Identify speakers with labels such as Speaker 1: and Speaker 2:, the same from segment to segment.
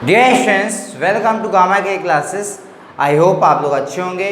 Speaker 1: Dear students, welcome to Gamma के classes. I hope आप लोग अच्छे होंगे।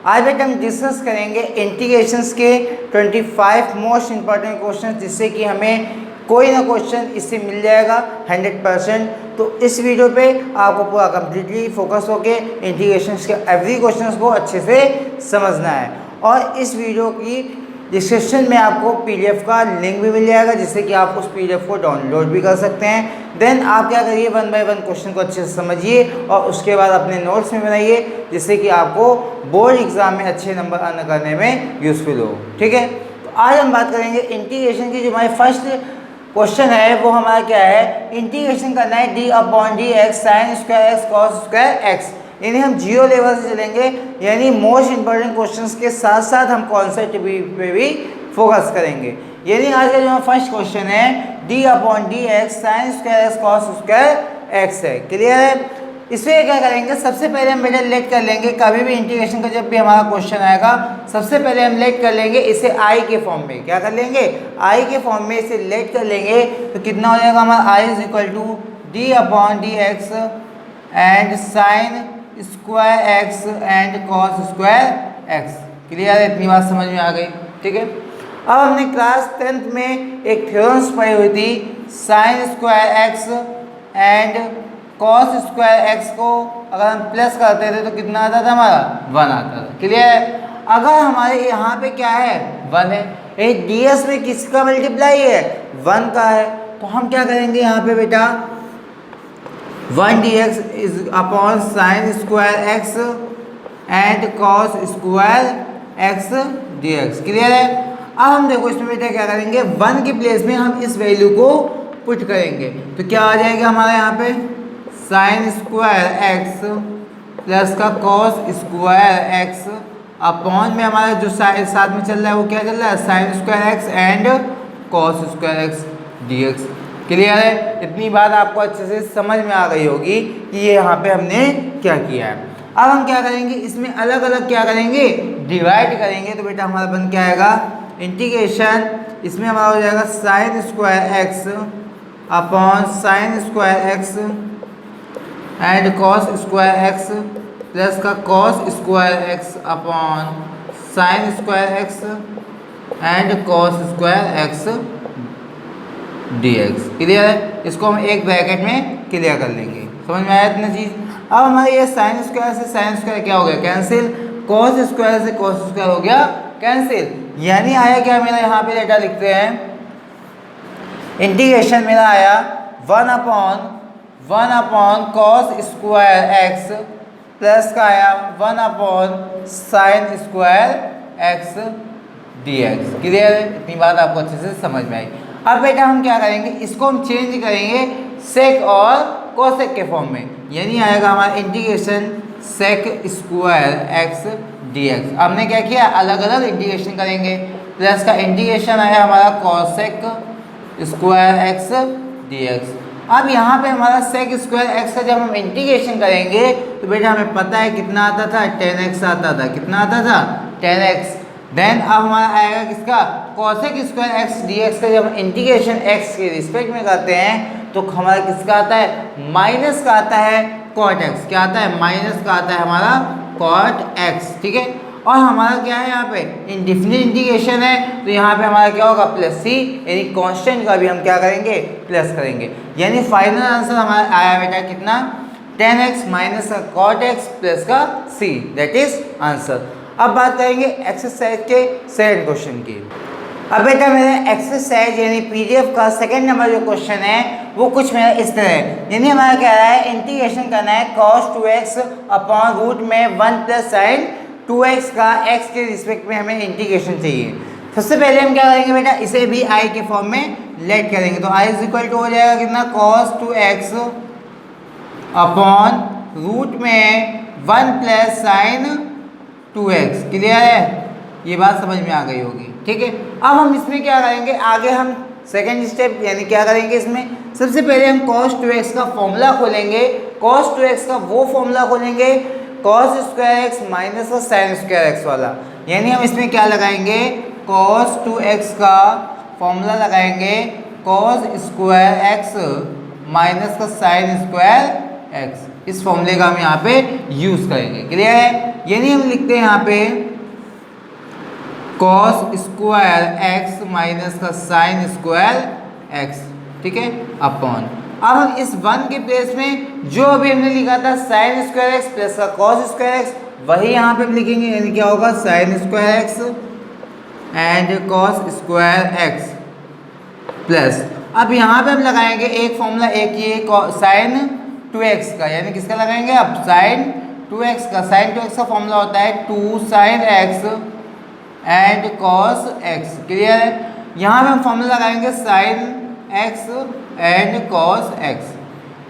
Speaker 1: आज बेटा हम डिस्कस करेंगे इंटीग्रेशंस के 25 मोस्ट इंपॉर्टेंट क्वेश्चन, जिससे कि हमें कोई ना क्वेश्चन इससे मिल जाएगा 100%। तो इस वीडियो पे आपको पूरा कम्प्लीटली फोकस होके इंटीग्रेशंस के एवरी क्वेश्चंस को अच्छे से समझना है। और इस वीडियो की डिस्क्रिप्शन में आपको पीडीएफ का लिंक भी मिल जाएगा, जिससे कि आप उस पीडीएफ को डाउनलोड भी कर सकते हैं। देन आप क्या करिए, 1 बाय 1 क्वेश्चन को अच्छे से समझिए और उसके बाद अपने नोट्स में बनाइए, जिससे कि आपको बोर्ड एग्जाम में अच्छे नंबर अर्न करने में यूजफुल हो। ठीक है, तो आज हम बात करेंगे इंटीग्रेशन की। जो हमारी फर्स्ट क्वेश्चन है वो हमारा क्या है, इंटीग्रेशन करना है d/dx sin square x cos square x। यानी हम जीरो लेवल से चलेंगे, यानी मोस्ट इंपॉर्टेंट क्वेश्चंस के साथ साथ हम कॉन्सेप्ट पे भी फोकस करेंगे। यानी आज का जो फर्स्ट क्वेश्चन है d/dx sin square x cos square x है। क्लियर है? इसमें क्या करेंगे, सबसे पहले हम बेटा लेट कर लेंगे। कभी भी इंटीग्रेशन का जब भी हमारा क्वेश्चन आएगा, सबसे पहले हम लेट कर लेंगे इसे आई के फॉर्म में। क्या कर लेंगे, आई के फॉर्म में इसे लेट कर लेंगे। तो कितना हो जाएगा हमारा, I is equal to d/dx and sine square x and cos square x. Clear है? इतनी बात समझ में आ गई। ठीक है, अब हमने क्लास 10th में एक थ्योरम्स पढ़ी हुई थी, sine square x and cos square x को अगर हम प्लस करते थे तो कितना आता था हमारा, 1 आता था। क्लियर है? अगर हमारे यहाँ पे क्या है, 1 है, ये ds में किसका मल्टीप्लाई है, 1 का है। तो हम क्या करेंगे यहाँ पे बेटा, 1 dx is upon sine square x and cos square x dx। Clear है? अब हम देखो इसमें बेटा क्या करेंगे, 1 के प्लेस में हम इस वैल्यू को पुट करेंगे। तो क्या आ जाएगा हमारा यहाँ पे, साइन स्क्वायर एक्स प्लस का कॉस स्क्वायर एक्स अपॉन में हमारा जो साथ में चल रहा है वो क्या चल रहा है, sign square x and cos square x dx। Clear है? इतनी बात आपको अच्छे से समझ में आ गई होगी कि ये यहाँ पे हमने क्या किया है। अब हम क्या करेंगे, इसमें अलग अलग क्या करेंगे, डिवाइड करेंगे। तो बेटा हमारा बन क्या आएगा, इंटीग्रेशन इसमें हमारा हो जाएगा sine square x upon sine square x and cos square x plus का cos square x upon sine square x and cos square x dx। Clear है? इसको हम एक ब्रैकेट में क्लियर कर लेंगे। समझ में आया इतनी चीज? अब हमारे ये साइन स्क्वायर से साइन स्क्वायर क्या हो गया, कैंसिल। कॉस स्क्वायर से कॉस स्क्वायर हो गया कैंसिल। यानी आया क्या मेरा, यहाँ पे डेटा लिखते हैं, इंटीग्रेशन मेरा आया 1 upon cos square x plus का आया 1 upon sine square x dx। Clear है? इतनी बात आपको अच्छे से समझ में आई। अब बेटा हम क्या करेंगे, इसको हम चेंज करेंगे सेक और कोसेक के फॉर्म में। यानी आएगा हमारा integration sec square x dx। हमने क्या किया, अलग अलग इंटीग्रेशन करेंगे। प्लस का इंटीग्रेशन आया हमारा कोसेक स्क्वायर एक्स dx। अब यहाँ पे हमारा सेक स्क्वायर एक्स का जब हम इंटीग्रेशन करेंगे तो बेटा हमें पता है कितना आता था, 10x आता था। कितना आता था, 10x। देन अब हमारा आएगा किसका, कोसेक स्क्वायर एक्स dx का जब हम इंटीग्रेशन x के रिस्पेक्ट में करते हैं तो हमारा किसका आता है, माइनस का आता है कॉट x। क्या आता है, माइनस का आता है हमारा कॉट x। ठीक है, और हमारा क्या है यहाँ पे, इंडिफिनिट इंटीग्रेशन है, तो यहाँ पे हमारा क्या होगा, प्लस c। यानी कांस्टेंट का भी हम क्या करेंगे, प्लस करेंगे। यानी फाइनल आंसर हमारा आया बेटा कितना, 10x माइनस का कॉट x प्लस का c, दैट इज आंसर। अब बात करेंगे एक्सरसाइज के सेकंड क्वेश्चन की। अब बेटा मेरे एक्सरसाइज यानी पीडीएफ का सेकंड नंबर जो क्वेश्चन है वो कुछ मेरा इस तरह है। यानी हमारा क्या है, इंटीग्रेशन करना है cos 2x अपॉन रूट में 1 प्लस साइन 2x का x के रिस्पेक्ट में हमें इंटीग्रेशन चाहिए। सबसे पहले हम क्या करेंगे बेटा, इसे भी i के फॉर्म में लेट करेंगे। तो i इज इक्वल टू हो जाएगा कितना, cos 2x अपॉन रूट में 1 प्लस साइन 2x। क्लियर है? ये बात समझ में आ गई होगी। ठीक है, अब हम इसमें क्या करेंगे, आगे हम सेकेंड स्टेप यानी क्या करेंगे, इसमें सबसे पहले हम cos 2x का फॉर्मूला खोलेंगे। cos 2x का वो फॉर्मूला खोलेंगे cos स्क्वायर एक्स माइनस का साइन स्क्वायर एक्स वाला। यानी हम इसमें क्या लगाएंगे, cos 2x का फॉर्मूला लगाएंगे cos स्क्वायर एक्स माइनस का साइन स्क्वायर एक्स। इस फॉर्मूले का हम यहाँ पे यूज करेंगे। क्लियर है? यानी हम लिखते हैं यहाँ पे कॉस स्क्वायर एक्स माइनस का साइन स्क्वायर एक्स, ठीक है, अपॉन, अब हम इस 1 के प्लेस में जो अभी हमने लिखा था साइन स्क्वायर एक्स प्लस का कॉस स्क्वायर एक्स, वही यहाँ पे हम लिखेंगे। यानी क्या होगा, sign square x and cos square x plus, अब यहाँ पे हम लगाएंगे एक फॉर्मूला, एक ये साइन 2x का, यानी किसका लगाएंगे अब, साइन 2x का। साइन 2x का फॉर्मूला होता है 2 sine x and cos x। Clear है? यहाँ पे हम फॉर्मूला लगाएंगे sine x and cos x,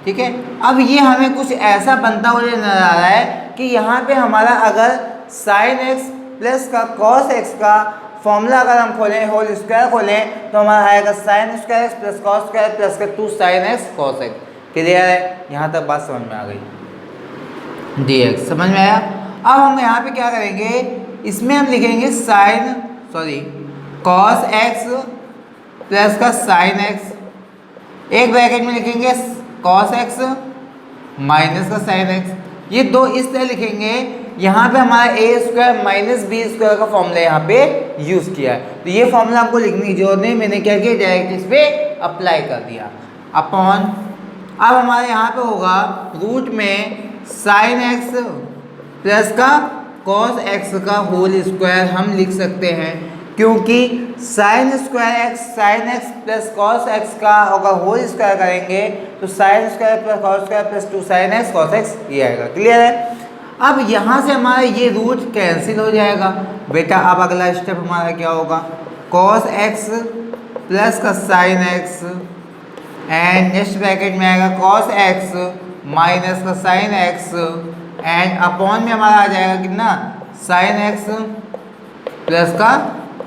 Speaker 1: ठीक है। अब ये हमें कुछ ऐसा बनता हुआ नजर आ रहा है कि यहाँ पे हमारा अगर साइन x प्लस का कॉस x का फॉर्मूला अगर हम खोलें, होल स्क्वायर खोलें, तो हमारा आएगा sign square x plus cos square plus का 2 sine x cos x. Clear है? यहाँ तक बात समझ में आ गई। dx समझ में आया? अब हम यहाँ पे क्या करेंगे, इसमें हम लिखेंगे कॉस एक्स प्लस का साइन एक्स, एक ब्रैकेट में लिखेंगे कॉस एक्स माइनस का साइन एक्स। ये दो इस तरह लिखेंगे। यहाँ पे हमारा ए स्क्वायर माइनस बी स्क्वायर का फॉर्मूला यहाँ पे यूज किया है, तो ये फॉर्मूला आपको लिखने की जरूरत नहीं, मैंने क्या किया, डायरेक्ट इस पे अप्लाई कर दिया अपॉन। अब हमारे यहाँ पे होगा रूट में साइन एक्स प्लस का कॉस एक्स का होल स्क्वायर हम लिख सकते हैं, क्योंकि sign square x plus cos x का होगा होल स्क्वायर करेंगे तो sine square plus cos square plus 2 sine x cos x ये आएगा। क्लियर है? अब यहाँ से हमारा ये रूट कैंसिल हो जाएगा बेटा। अब अगला स्टेप हमारा क्या होगा, कॉस एक्स प्लस का sine x and next bracket में आएगा कॉस एक्स माइनस का साइन एक्स एंड अपॉन में हमारा आ जाएगा कितना, साइन एक्स प्लस का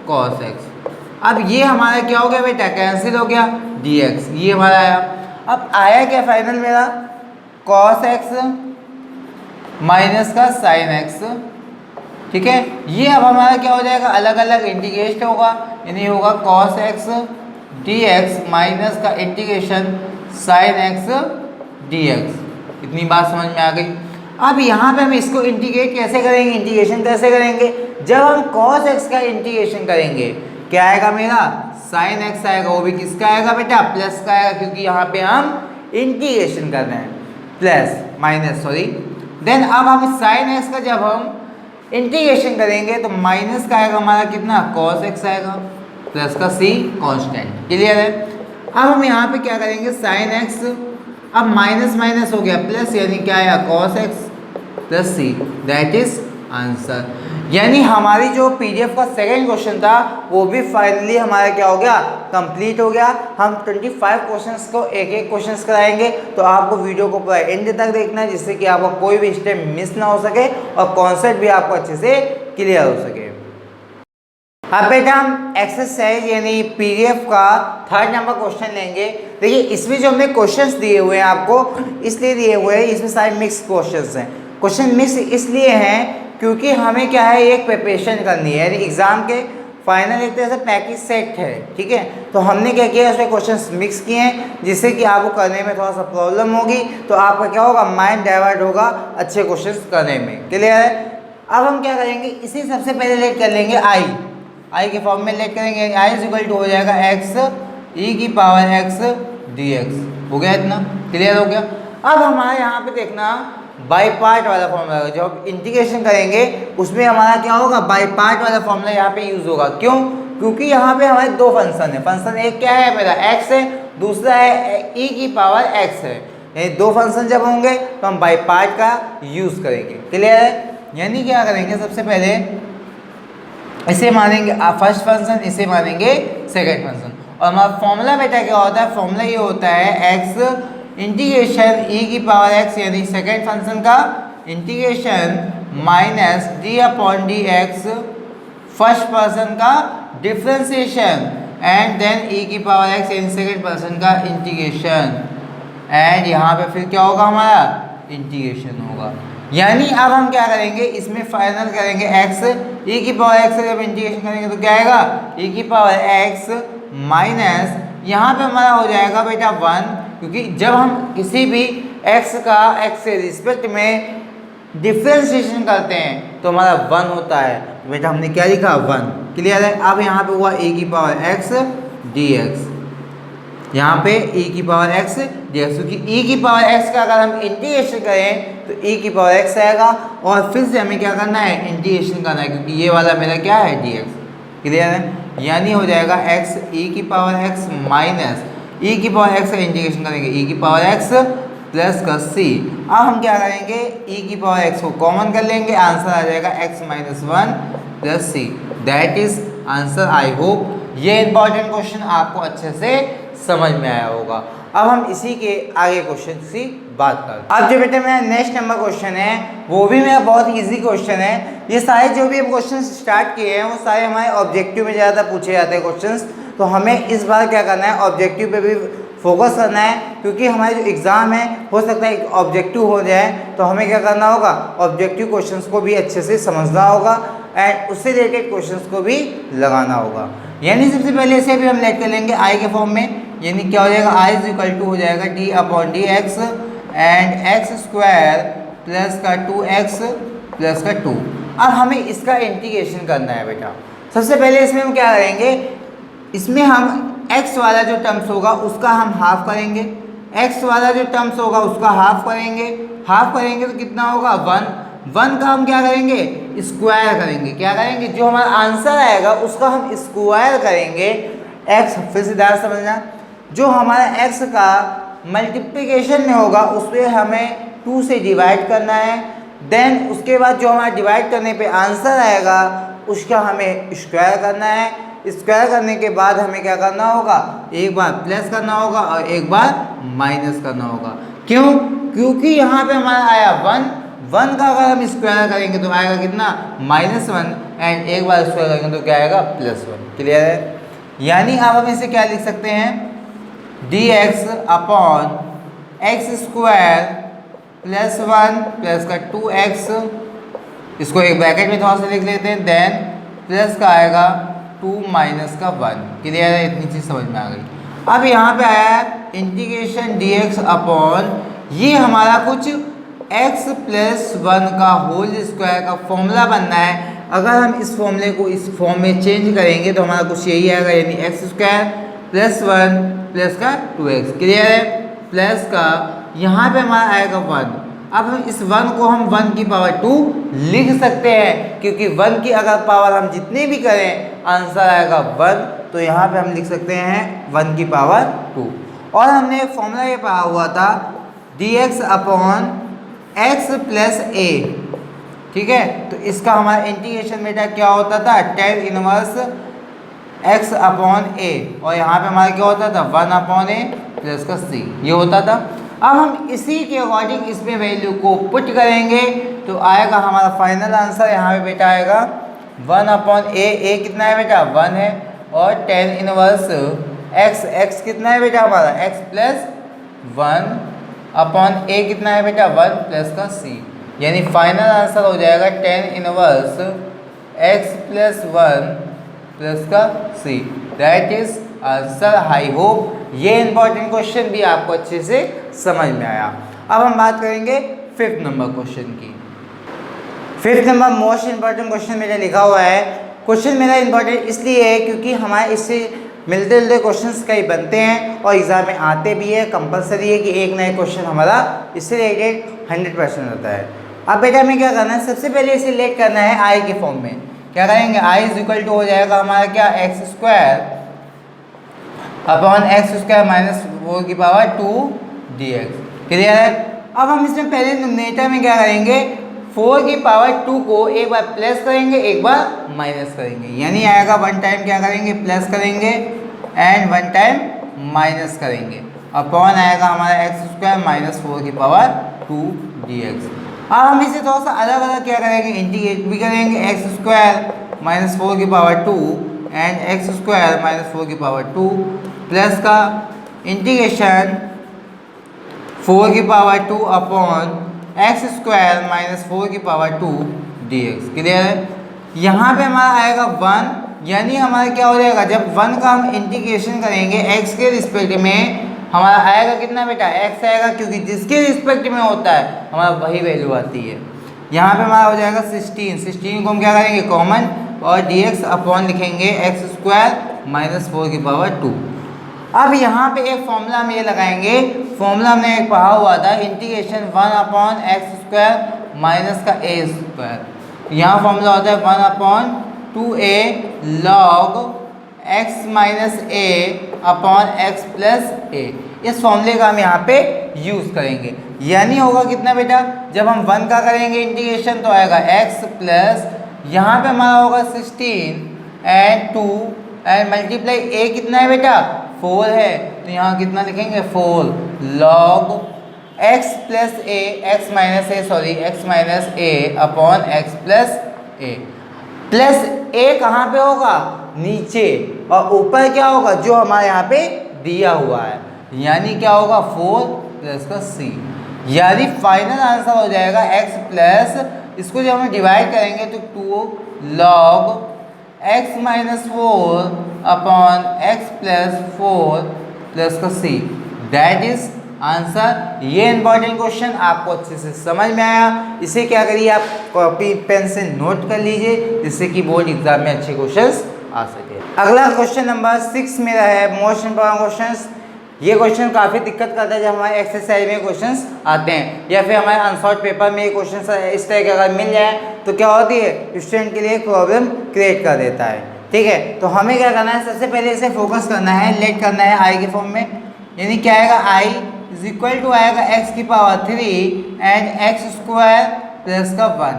Speaker 1: कॉस एक्स। अब ये हमारा क्या हो गया बेटा, कैंसिल हो गया, dx ये हमारा आया। अब आया क्या फाइनल मेरा, कॉस एक्स माइनस का साइन एक्स, ठीक है। ये अब हमारा क्या हो जाएगा, अलग अलग इंटीग्रेट होगा, यानी होगा कॉस एक्स dx माइनस का इंटीग्रेशन साइन एक्स dx। इतनी बात समझ में आ गई। अब यहाँ पे हम इसको इंटीग्रेट कैसे करेंगे, इंटीग्रेशन कैसे करेंगे, जब हम कॉस एक्स का इंटीग्रेशन करेंगे क्या आएगा मेरा, साइन एक्स आएगा, वो भी किसका आएगा बेटा, प्लस का आएगा, क्योंकि यहाँ पे हम इंटीग्रेशन कर रहे हैं, प्लस माइनस देन अब हम साइन एक्स का जब हम इंटीग्रेशन करेंगे तो माइनस का आएगा हमारा कितना, कॉस एक्स आएगा प्लस का c कांस्टेंट। क्लियर है? अब हम यहाँ पे क्या करेंगे, साइन एक्स अब माइनस माइनस हो गया प्लस, यानी क्या आया, cos x plus c, that is answer. यानी हमारी जो पीडीएफ का सेकंड क्वेश्चन था वो भी फाइनली हमारा क्या हो गया, कंप्लीट हो गया। हम 25 क्वेश्चंस को एक एक क्वेश्चंस कराएंगे, तो आपको वीडियो को पूरा एंड तक देखना है, जिससे कि आपको कोई भी स्टेप मिस ना हो सके और कॉन्सेप्ट भी आपको अच्छे से क्लियर हो सके। अब बेटा हम एक्सरसाइज यानी पीडीएफ का 3rd नंबर क्वेश्चन लेंगे। देखिए इसमें जो हमने क्वेश्चंस दिए हुए हैं आपको, इसलिए दिए हुए हैं, इसमें सारे मिक्स क्वेश्चंस हैं। क्वेश्चन मिक्स इसलिए हैं क्योंकि हमें क्या है, एक प्रिपरेशन करनी है, यानी एग्जाम के फाइनल एक तरह से पैकेज सेट है, ठीक है। तो हमने क्या किया, उसमें क्वेश्चंस मिक्स किए हैं, जिससे कि आपको करने में थोड़ा सा प्रॉब्लम होगी, तो आपका क्या होगा, माइंड डाइवर्ट होगा अच्छे क्वेश्चंस करने में। क्लियर है? अब हम क्या करेंगे, इसी सबसे पहले लेट कर लेंगे आई के फॉर्म में लेट करेंगे, आई इज इक्वल टू हो जाएगा एक्स ई की पावर एक्स dx। हो गया इतना? क्लियर हो गया? अब हमारे यहाँ पे देखना बाई पार्ट वाला फॉर्मूला, जो हम इंटीग्रेशन करेंगे उसमें हमारा क्या होगा, बाई पार्ट वाला फॉर्मूला यहाँ पे यूज होगा। क्यों? क्योंकि यहाँ पे हमारे दो फंक्शन है, फंक्शन एक क्या है मेरा x है, दूसरा है e की पावर x है। यानी दो फंक्शन जब होंगे तो हम बाई पार्ट का यूज करेंगे। क्लियर है? यानी क्या करेंगे, सबसे पहले इसे मानेंगे फर्स्ट फंक्शन, इसे मानेंगे सेकेंड फंक्शन, और हमारा फॉर्मूला बेटा क्या होता है, फॉर्मूला ये होता है x इंटीग्रेशन e की पावर x, यानी सेकेंड फंक्शन का integration minus d upon d x first person का डिफ्रेंसिएशन एंड देन e की पावर x यानी सेकेंड पर्सन का इंटीग्रेशन, एंड यहाँ पे फिर क्या होगा, हमारा इंटीग्रेशन होगा। यानी अब हम क्या करेंगे, इसमें फाइनल करेंगे x e की पावर x से जब इंटीग्रेशन करेंगे तो क्या आएगा, e की पावर x माइनस यहाँ पे हमारा हो जाएगा बेटा 1, क्योंकि जब हम किसी भी एक्स का एक्स के रिस्पेक्ट में डिफ्रेंशिएशन करते हैं तो हमारा 1 होता है। बेटा हमने क्या लिखा 1, क्लियर है। अब यहाँ पे हुआ e की पावर x dx, यहाँ पे e की पावर x dx, क्योंकि e की पावर x का अगर हम इंटीग्रेशन करें तो e की पावर x आएगा और फिर से हमें क्या करना है इंटीग्रेशन करना है, क्योंकि ये वाला मेरा क्या है dx, क्लियर है। यानी हो जाएगा x e की पावर x माइनस e की पावर x का इंटीग्रेशन करेंगे e की पावर x प्लस का c। अब हम क्या करेंगे e की पावर x को कॉमन कर लेंगे, आंसर आ जाएगा x minus 1 plus c. That is answer. I hope ये इंपॉर्टेंट क्वेश्चन आपको अच्छे से समझ में आया होगा। अब हम इसी के आगे क्वेश्चन की बात करते हैं। अब जो बेटे मेरा नेक्स्ट नंबर क्वेश्चन है वो भी मेरा बहुत इजी क्वेश्चन है। ये सारे जो भी हम क्वेश्चन स्टार्ट किए हैं वो सारे हमारे ऑब्जेक्टिव में ज़्यादा पूछे जाते हैं क्वेश्चंस, तो हमें इस बार क्या करना है ऑब्जेक्टिव पे भी फोकस करना है, क्योंकि हमारे जो एग्ज़ाम है हो सकता है ऑब्जेक्टिव हो जाए, तो हमें क्या करना होगा ऑब्जेक्टिव क्वेश्चंस को भी अच्छे से समझना होगा एंड उससे रिलेटेड क्वेश्चंस को भी लगाना होगा। यानी सबसे पहले इसे भी हम लेट कर लेंगे आई के फॉर्म में, यानी क्या हो जाएगा आई इज इक्वल टू हो जाएगा D upon d x and x square plus का 2x प्लस का 2। अब हमें इसका इंटीग्रेशन करना है बेटा। सबसे पहले इसमें हम क्या करेंगे, इसमें हम x वाला जो टर्म्स होगा उसका हम हाफ करेंगे, x वाला जो टर्म्स होगा उसका हाफ करेंगे तो कितना होगा 1 का हम क्या करेंगे स्क्वायर करेंगे, क्या करेंगे जो हमारा आंसर आएगा उसका हम स्क्वायर करेंगे। x फिर से ध्यान समझना, जो हमारा x का मल्टीप्लिकेशन में होगा उस पर हमें 2 से डिवाइड करना है, देन उसके बाद जो हमारा डिवाइड करने पे आंसर आएगा उसका हमें स्क्वायर करना है। स्क्वायर करने के बाद हमें क्या करना होगा, एक बार प्लस करना होगा और एक बार माइनस करना होगा। क्यों, क्योंकि यहाँ पे हमारा आया 1 का अगर हम स्क्वायर करेंगे तो आएगा कितना -1 एंड एक बार स्क्वायर करेंगे तो क्या आएगा +1, क्लियर है। यानी अब हम इसे क्या लिख सकते हैं dx upon x square plus 1 plus का 2x, इसको एक ब्रैकेट में थोड़ा सा लिख लेते हैं, देन प्लस का आएगा 2 माइनस का 1, क्लियर है। इतनी चीज़ समझ में आ गई। अब यहाँ पे आया इंटीग्रेशन dx अपॉन ये हमारा कुछ x प्लस 1 का होल स्क्वायर का फॉर्मूला बनना है। अगर हम इस फॉर्मूले को इस फॉर्म में चेंज करेंगे तो हमारा कुछ यही आएगा, यानी एक्स स्क्वायर प्लस 1 प्लस का 2x, क्लियर है। प्लस का यहाँ पे हमारा आएगा 1। अब हम इस 1 को हम 1 की पावर 2 लिख सकते हैं, क्योंकि 1 की अगर पावर हम जितनी भी करें आंसर आएगा 1, तो यहाँ पे हम लिख सकते हैं 1 की पावर 2। और हमने एक फॉर्मूला ये पढ़ा हुआ था dx upon x plus a, ठीक है। तो इसका हमारा इंटीग्रेशन बेटा क्या होता था tan inverse x upon a, और यहाँ पे हमारा क्या होता था 1 अपॉन a प्लस का c, ये होता था। अब हम इसी के अकॉर्डिंग इसमें वैल्यू को पुट करेंगे तो आएगा हमारा फाइनल आंसर। यहाँ पे बेटा आएगा 1 अपॉन a कितना है बेटा 1 है, और tan इनवर्स x कितना है बेटा हमारा x प्लस 1 अपॉन a कितना है बेटा 1 प्लस का c, यानी फाइनल आंसर हो जाएगा tan inverse x plus 1 plus का c। That is answer. I hope ये इंपॉर्टेंट क्वेश्चन भी आपको अच्छे से समझ में आया। अब हम बात करेंगे 5th नंबर क्वेश्चन की। 5th number most important question मेरा लिखा हुआ है। क्वेश्चन मेरा इंपॉर्टेंट इसलिए है क्योंकि हमारे इससे मिलते जुलते क्वेश्चंस कई बनते हैं और एग्जाम में आते भी है। कंपलसरी है कि एक नया क्वेश्चन हमारा इससे रिलेटेड 100% होता है। अब बेटा हमें क्या करना है, सबसे पहले इसे लेट करना है आई के फॉर्म में। क्या करेंगे, आई इज इक्वल टू हो जाएगा हमारा क्या x square upon x square minus 4 की पावर 2 dx, क्लियर है। अब हम इसमें पहले न्यूमरेटर में क्या करेंगे 4 की पावर 2 को एक बार प्लस करेंगे एक बार माइनस करेंगे, यानी आएगा 1 टाइम क्या करेंगे प्लस करेंगे एंड 1 टाइम माइनस करेंगे, अपॉन आएगा हमारा एक्स स्क्वायर माइनस 4 की पावर 2 dx। अब हम इसे थोड़ा सा अलग अलग क्या करेंगे इंटीग्रेट भी करेंगे, एक्स स्क्वायर माइनस 4 की power 2 and x square minus 4 की पावर 2 प्लस का इंटीग्रेशन 4 की power 2 upon x square minus 4 की पावर 2 dx, क्लियर है। यहाँ पे हमारा आएगा 1, यानी हमारा क्या हो जाएगा जब 1 का हम इंटीग्रेशन करेंगे x के रिस्पेक्ट में हमारा आएगा कितना बेटा, x आएगा, क्योंकि जिसके रिस्पेक्ट में होता है हमारा वही वैल्यू आती है। यहाँ पे हमारा हो जाएगा 16 को हम क्या करेंगे कॉमन, और dx अपॉन लिखेंगे x स्क्वायर माइनस 4⁴ अब यहाँ पे एक फॉर्मूला हम ये लगाएंगे, फॉर्मूला हमने एक पढ़ा हुआ था, इंटीग्रेशन 1/x² माइनस का a स्क्वायर। यहाँ फॉर्मूला होता है 1/2a log x minus a upon x plus a। इस फॉर्मूले का हम यहाँ पे यूज़ करेंगे, यानी होगा कितना बेटा, जब हम 1 का करेंगे इंटीग्रेशन तो आएगा x प्लस, यहाँ पे हमारा होगा 16 एंड 2 एंड मल्टीप्लाई a कितना है बेटा 4 है, तो यहाँ कितना लिखेंगे 4 log x plus a x minus a upon x plus a। Plus a कहाँ पे होगा, नीचे, और ऊपर क्या होगा जो हमारे यहाँ पे दिया हुआ है, यानी क्या होगा 4 प्लस का c, यानी फाइनल आंसर हो जाएगा x प्लस, इसको जब हम डिवाइड करेंगे तो 2 log x minus 4 upon x plus 4 plus का c, दैट इज आंसर। ये इंपॉर्टेंट क्वेश्चन आपको अच्छे से समझ में आया, इसे क्या करिए आप कॉपी पेन से नोट कर लीजिए, जिससे कि बोर्ड एग्जाम में अच्छे क्वेश्चंस आ सके। अगला क्वेश्चन नंबर 6 मेरा है मोस्ट इंपॉर्टेंट क्वेश्चंस। ये क्वेश्चन काफ़ी दिक्कत करता है जब हमारे एक्सरसाइज में क्वेश्चंस आते हैं, या फिर हमारे आंसर्ड पेपर में ये क्वेश्चन इस तरह के अगर मिल जाए तो क्या होती है, स्टूडेंट के लिए प्रॉब्लम क्रिएट कर देता है। ठीक है, तो हमें क्या करना है, सबसे पहले इसे फोकस करना है, लेट करना है आई के फॉर्म में, यानी क्या आएगा आई इज इक्वल टू आएगा x की power 3 and x square plus का 1,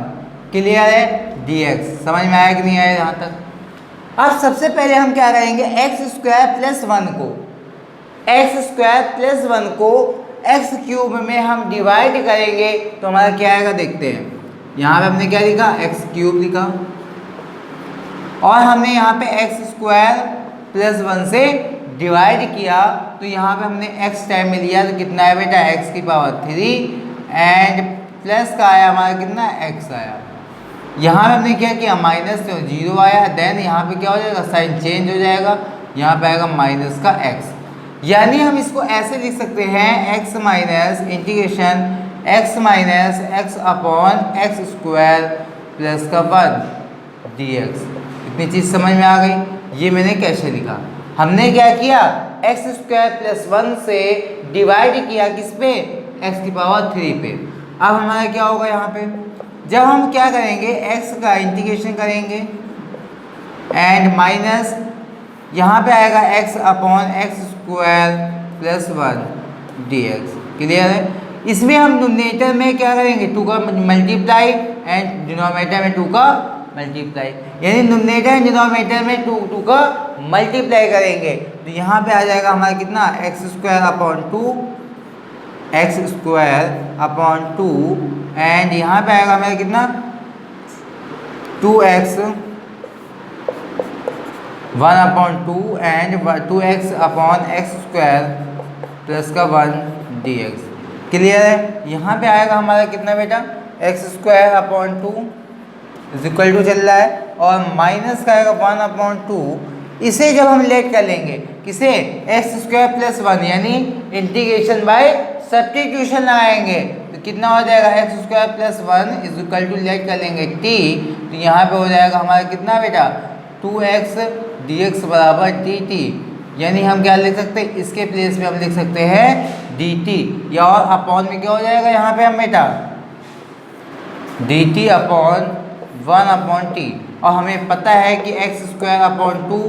Speaker 1: क्लियर है, dx। समझ में आया कि नहीं आया यहाँ तक। अब सबसे पहले हम क्या करेंगे, x स्क्वायर प्लस 1 को x क्यूब में हम डिवाइड करेंगे तो हमारा क्या आएगा देखते हैं। यहाँ पे हमने क्या लिखा, x क्यूब लिखा, और हमने यहाँ पे x स्क्वायर प्लस 1 से डिवाइड किया, तो यहाँ पे हमने x टाइम में लिया तो कितना है बेटा, x की पावर 3 एंड प्लस का आया हमारा कितना, x आया। यहाँ पे हमने क्या किया, माइनस तो 0 आया, देन यहाँ पे क्या हो जाएगा, साइन चेंज हो जाएगा, यहाँ पे आएगा माइनस का x, यानी हम इसको ऐसे लिख सकते हैं x minus integration x minus x upon x square plus का 1 dx। इतनी चीज़ समझ में आ गई। ये मैंने कैसे लिखा, हमने क्या किया, x स्क्वायर प्लस 1 से डिवाइड किया किस पे, x की पावर 3 पे। अब हमारा क्या होगा यहाँ पे, जब हम क्या करेंगे x का इंटीग्रेशन करेंगे एंड माइनस यहाँ पे आएगा x upon x square plus 1 dx, clear है। इसमें हम डिनोमिनेटर में क्या करेंगे, 2 का मल्टीप्लाई एंड डिनोमिनेटर में 2 का मल्टीप्लाई, यानी डिनोमिनेटर एंड डिनोमिनेटर में 2 का मल्टीप्लाई करेंगे, तो यहाँ पे आ जाएगा हमारा कितना, x स्क्वायर अपॉन 2 एंड यहाँ पे आएगा हमारा कितना 2x 1/2 and 2x upon x square plus का 1 dx, क्लियर है। यहाँ पे आएगा हमारा कितना बेटा, x square upon 2 is equal to चल रहा है, और माइनस का आएगा 1/2। इसे जब हम लेट कर लेंगे किसे, x स्क्वायर प्लस 1, यानी इंटीग्रेशन बाय सब्स्टिट्यूशन लगाएंगे तो कितना हो जाएगा, x square plus 1 is equal to let कर लेंगे t, तो यहाँ पे हो जाएगा हमारा कितना बेटा 2x dx बराबर dt, यानी हम क्या लिख सकते हैं, इसके प्लेस में हम लिख सकते हैं dt, या और अपॉन में क्या हो जाएगा यहाँ पे हम बेटा dt अपॉन 1/t, और हमें पता है कि x स्क्वायर अपॉन 2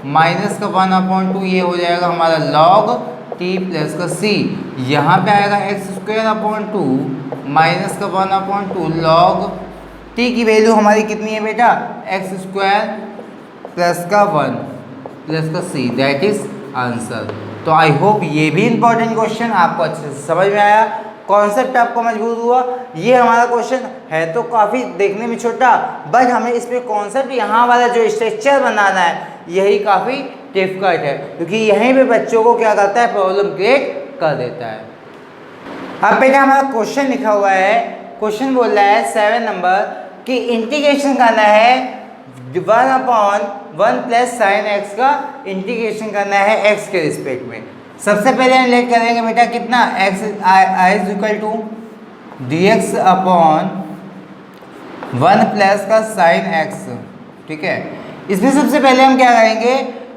Speaker 1: माइनस का 1/2 ये हो जाएगा हमारा log t प्लस का c, यहाँ पे आएगा x स्क्वायर अपॉन 2 माइनस का 1/2 log t की वैल्यू हमारी कितनी है बेटा, x स्क्वायर प्लस का 1 प्लस का c, दैट इज आंसर। तो आई होप ये भी इंपॉर्टेंट क्वेश्चन आपको अच्छे से समझ में आया, कॉन्सेप्ट आपको मजबूत हुआ। ये हमारा क्वेश्चन है तो काफ़ी देखने में छोटा, बट हमें इसमें कॉन्सेप्ट यहाँ वाला जो स्ट्रक्चर बनाना है यही काफ़ी डिफिकल्ट है, क्योंकि यहीं पे बच्चों को क्या करता है, प्रॉब्लम क्रिएट कर देता है। अब बेटा हमारा क्वेश्चन लिखा हुआ है, क्वेश्चन बोल रहा है 7 नंबर कि इंटीग्रेशन करना है 1/1 प्लस साइन एक्स का इंटीग्रेशन करना है x के रिस्पेक्ट में। सबसे पहले हम लेट करेंगे बेटा कितना x i is equal to dx upon 1 plus का साइन x, ठीक है। इसमें सबसे पहले हम क्या करेंगे,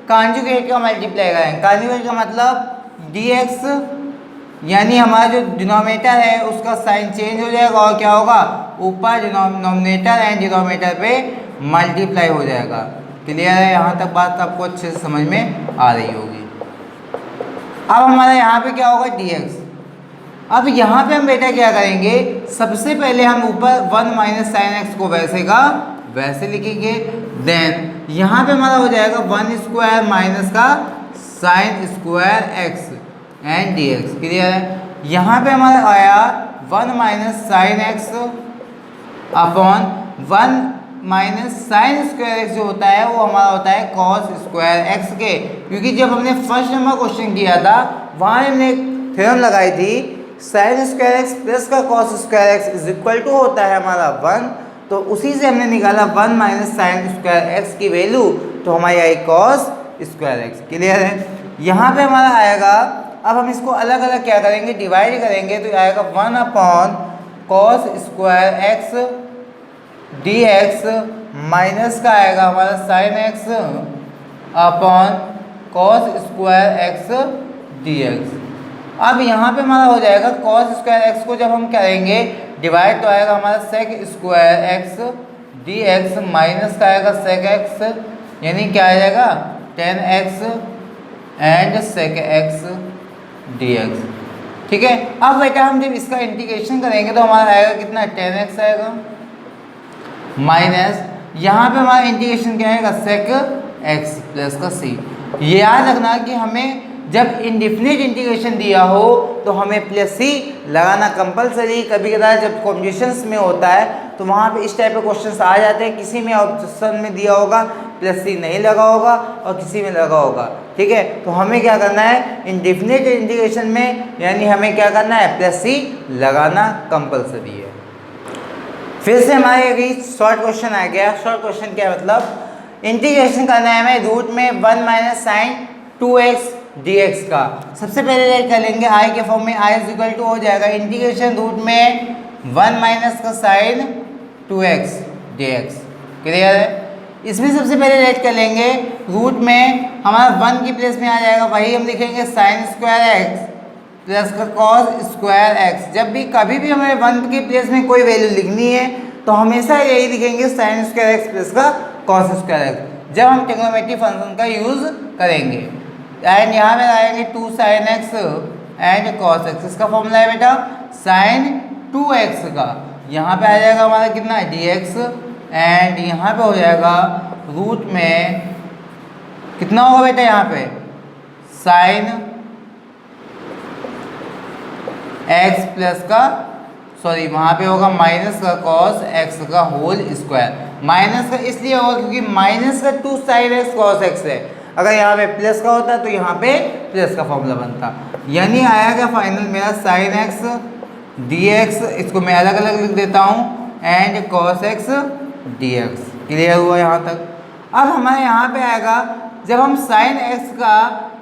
Speaker 1: कॉन्जुगेट का मल्टीप्लाई करेंगे। कॉन्जुगेट का मतलब dx यानी हमारा जो डिनोमिनेटर है उसका साइन चेंज हो जाएगा और क्या होगा, ऊपर डिनोमिनेटर एंड डिनोमिनेटर पे मल्टीप्लाई हो जाएगा। क्लियर है, यहाँ तक बात आपको अच्छे से समझ में आ रही होगी। अब हमारा यहाँ पे क्या होगा dx। अब यहाँ पे हम बेटा क्या करेंगे, सबसे पहले हम ऊपर 1 माइनस साइन एक्स को वैसे का वैसे लिखेंगे, देन यहाँ पे हमारा हो जाएगा 1 स्क्वायर माइनस का sign square x and dx। Clear है, यहाँ पे हमारा आया 1 minus sine x upon 1 minus sign square x जो होता है वो हमारा होता है कॉस स्क्वायर एक्स के, क्योंकि जब हमने फर्स्ट नंबर क्वेश्चन किया था वहाँ हमने एक थ्योरम लगाई थी, साइन स्क्वायर एक्स प्लस का cos square x is equal to होता है हमारा 1, तो उसी से हमने निकाला 1 माइनस साइन स्क्वायर एक्स की वैल्यू, तो हमारी I cos square x. Clear है, यहाँ पे हमारा आएगा, अब हम इसको अलग अलग क्या करेंगे, डिवाइड करेंगे, तो आएगा 1 upon cos square x d x minus का आएगा हमारा sine x upon cos square x d x. अब यहाँ पे हमारा हो जाएगा कॉस स्क्वायर एक्स को जब हम करेंगे डिवाइड, तो आएगा हमारा sec square x d x minus का आएगा सेक एक्स, यानी क्या आ जाएगा 10x and sec x d x. ठीक है, अब बेटा हम जब इसका इंटीग्रेशन करेंगे तो हमारा आएगा कितना 10x आएगा माइनस यहाँ पे हमारा इंटीग्रेशन क्या आएगा सेक एक्स प्लस का c। ये याद रखना कि हमें जब इनडिफिनिट इंटीग्रेशन दिया हो तो हमें प्लस सी लगाना कंपलसरी। कभी कभार जब कॉम्बिनेशंस में होता है तो वहाँ पे इस टाइप के क्वेश्चंस आ जाते हैं, किसी में ऑप्शन में दिया होगा प्लस सी नहीं लगा होगा और किसी में लगा होगा। ठीक है, तो हमें क्या करना है, इनडिफिनिट इंटीग्रेशन में यानी हमें क्या करना है, प्लस सी लगाना कंपलसरी है। फिर से हमारे अभी शॉर्ट क्वेश्चन आ गया। शॉर्ट क्वेश्चन क्या मतलब, इंटीग्रेशन करना है हमें रूट में 1 माइनस साइन 2x dx का। सबसे पहले लेट कर लेंगे आई के फॉर्म में, आई इज इक्वल टू हो जाएगा इंटीग्रेशन रूट में 1 माइनस का साइन 2x dx। क्लियर है, इसमें सबसे पहले लेट कर लेंगे रूट में हमारा 1 की प्लेस में आ जाएगा, वही हम लिखेंगे साइन स्क्वायर एक्स प्लस का कॉस स्क्वायर एक्स। जब भी कभी भी हमें 1 की प्लेस में कोई वैल्यू लिखनी है तो हमेशा यही लिखेंगे साइन स्क्वायर एक्स प्लस का कॉस स्क्वायर एक्स, जब हम ट्रिग्नोमेट्री फंक्शन का यूज़ करेंगे। एंड यहाँ पे आएंगे 2 sign x and cos x, इसका फॉर्मूला है बेटा साइन 2x का। यहाँ पे आ जाएगा हमारा कितना dx एंड यहाँ पे हो जाएगा रूट में कितना होगा बेटा, यहाँ पे साइन x प्लस का सॉरी वहाँ पे होगा माइनस का कॉस x का होल स्क्वायर। माइनस का इसलिए होगा क्योंकि माइनस का 2 साइन एक्स कॉस एक्स है, अगर यहाँ पे प्लस का होता तो यहाँ पे प्लस का फॉर्मूला बनता। यानी आया क्या फाइनल मेरा साइन एक्स डी एक्स, इसको मैं अलग अलग लिख देता हूँ, and cos x d x. Clear हुआ यहाँ तक। अब हमारे यहाँ पे आएगा जब हम साइन एक्स का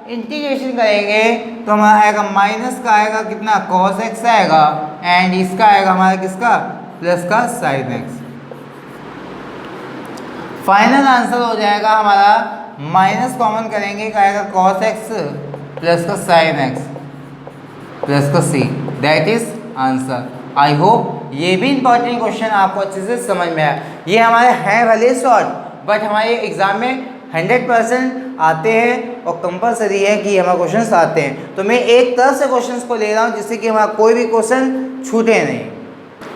Speaker 1: इंटीग्रेशन करेंगे तो हमारा आएगा माइनस का आएगा कितना कॉस एक्स आएगा एंड इसका आएगा हमारा किसका प्लस का साइन एक्स। फाइनल आंसर हो जाएगा हमारा माइनस कॉमन करेंगे क्या आएगा कॉस एक्स प्लस का साइन एक्स प्लस का C, that is answer. I hope ये भी इंपॉर्टेंट क्वेश्चन आपको अच्छे से समझ में आया। ये हमारे हैं भले शॉर्ट बट हमारे एग्जाम में 100% आते हैं और कंपलसरी है कि हमारे क्वेश्चंस आते हैं। तो मैं एक तरह से क्वेश्चंस को ले रहा हूँ जिससे कि हमारा कोई भी क्वेश्चन छूटे नहीं।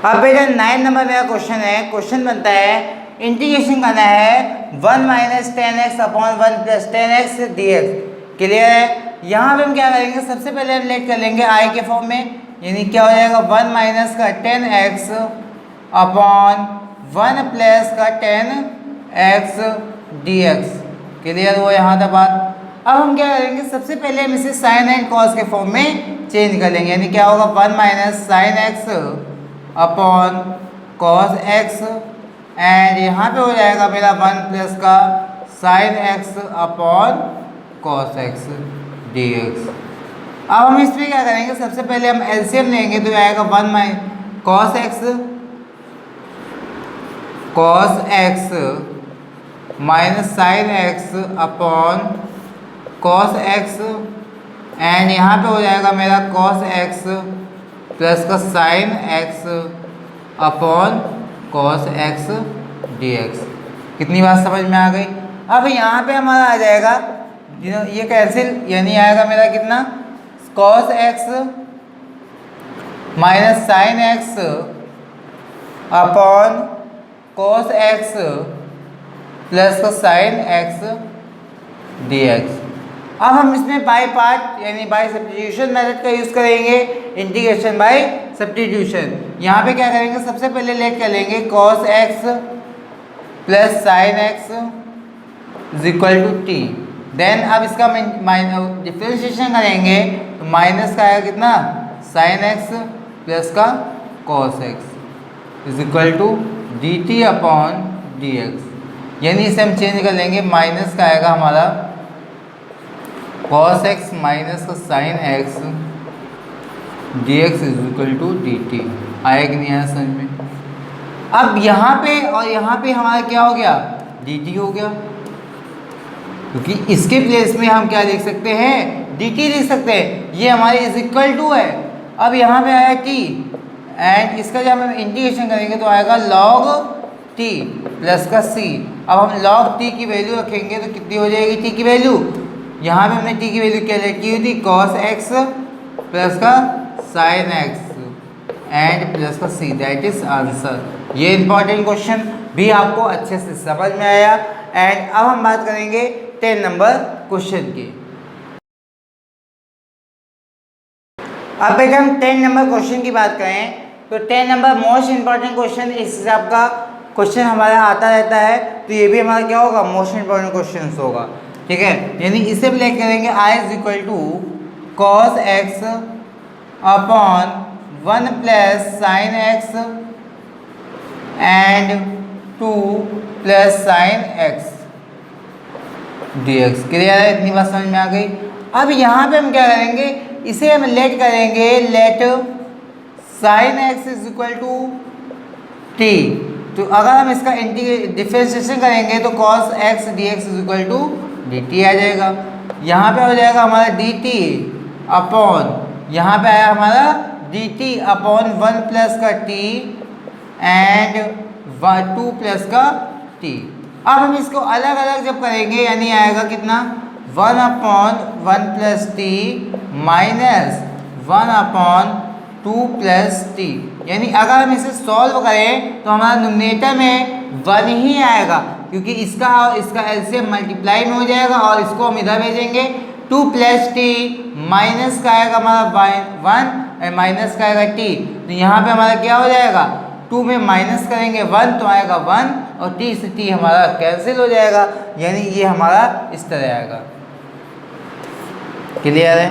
Speaker 1: अब बेटा 9 नंबर मेरा क्वेश्चन है। क्वेश्चन बनता है इंटीग्रेशन करना है 1 minus 10x upon 1 plus 10x dx। Clear है, यहाँ पे हम क्या करेंगे, सबसे पहले हम लेट कर लेंगे आई के फॉर्म में, यानी क्या हो जाएगा 1 माइनस का 10x अपॉन 1 प्लस का 10x dx। क्लियर हुआ यहाँ तक बात। अब हम क्या करेंगे, सबसे पहले हम इसे साइन एंड कॉस के फॉर्म में चेंज कर लेंगे, यानी क्या होगा 1 minus sine x upon cos x and यहाँ पे हो जाएगा मेरा 1 प्लस का sine x upon cos x d x. अब हम इसमें क्या करेंगे, सबसे पहले हम एलसीएम लेंगे तो आएगा 1 minus cos x minus sine x upon cos x, and यहाँ पे हो जाएगा मेरा कॉस एक्स प्लस का sine x upon cos x d x. कितनी बात समझ में आ गई। अब यहाँ पे हमारा आ जाएगा ये कैंसिल, यानी आएगा मेरा कितना, cos x minus sine x upon cos x plus का साइन एक्स डी एक्स। अब हम इसमें बाय पार्ट यानी बाय सब्स्टिट्यूशन मेथड का यूज़ करेंगे, इंटीग्रेशन बाय सब्स्टिट्यूशन। यहाँ पे क्या करेंगे, सबसे पहले लेट कर लेंगे cos x plus sine x is equal to t. Then अब इसका डिफ्रेंशिएशन करेंगे तो माइनस का आएगा कितना, साइन एक्स प्लस का cos x is equal to d t upon d x. यानी इसे हम चेंज कर लेंगे, माइनस का आएगा हमारा cos x माइनस का sine x d x is equal to d t. आया कि नहीं आया समझ में। अब यहाँ पे और यहाँ पे हमारा क्या हो गया, डी टी हो गया, क्योंकि इसके प्लेस में हम क्या लिख सकते हैं, डी टी लिख सकते हैं। ये हमारी इज इक्वल टू है। अब यहाँ पे आया टी, एंड इसका जब हम इंटीग्रेशन करेंगे तो आएगा log टी प्लस का सी। अब हम log टी की वैल्यू रखेंगे तो कितनी हो जाएगी टी की वैल्यू, यहाँ पे हमने टी की वैल्यू क्या लेट की हुई थी, cos x प्लस का साइन x एंड प्लस का सी, दैट इज आंसर। ये इंपॉर्टेंट क्वेश्चन भी आपको अच्छे से समझ में आया। एंड अब हम बात करेंगे 10 नंबर क्वेश्चन की। अब बेटा हम 10 नंबर क्वेश्चन की बात करें तो 10 नंबर मोस्ट इंपॉर्टेंट क्वेश्चन, इस हिसाब का क्वेश्चन हमारा आता रहता है, तो ये भी हमारा क्या होगा, मोस्ट इंपॉर्टेंट क्वेश्चन होगा। ठीक है, यानी इसे हम लेट करेंगे i is equal to cos x upon 1 plus sine x and 2 plus sine x d x. Clear है, इतनी बात समझ में आ गई। अब यहाँ पे हम क्या करेंगे, इसे हम लेट करेंगे, let sine x is equal to t. तो अगर हम इसका डिफरेंशिएशन करेंगे तो cos x dx is equal to d t आ जाएगा। यहाँ पे हो जाएगा हमारा डी टी अपॉन, यहाँ पे आया हमारा डी टी अपॉन 1 प्लस का टी एंड 2 प्लस का टी। अब हम इसको अलग अलग जब करेंगे यानी आएगा कितना, 1 upon 1 plus T minus 1 upon 2 plus T. यानी अगर हम इसे सॉल्व करें तो हमारा न्यूमरेटर में 1 ही आएगा, क्योंकि इसका और इसका एलसीएम मल्टीप्लाई में हो जाएगा और इसको हम इधर भेजेंगे। 2 प्लस टी माइनस का आएगा हमारा 1 माइनस का आएगा टी, तो यहाँ पे हमारा क्या हो जाएगा, 2 में माइनस करेंगे 1 तो आएगा 1 और टी से टी हमारा कैंसिल हो जाएगा, यानी ये हमारा इस तरह आएगा। क्लियर है,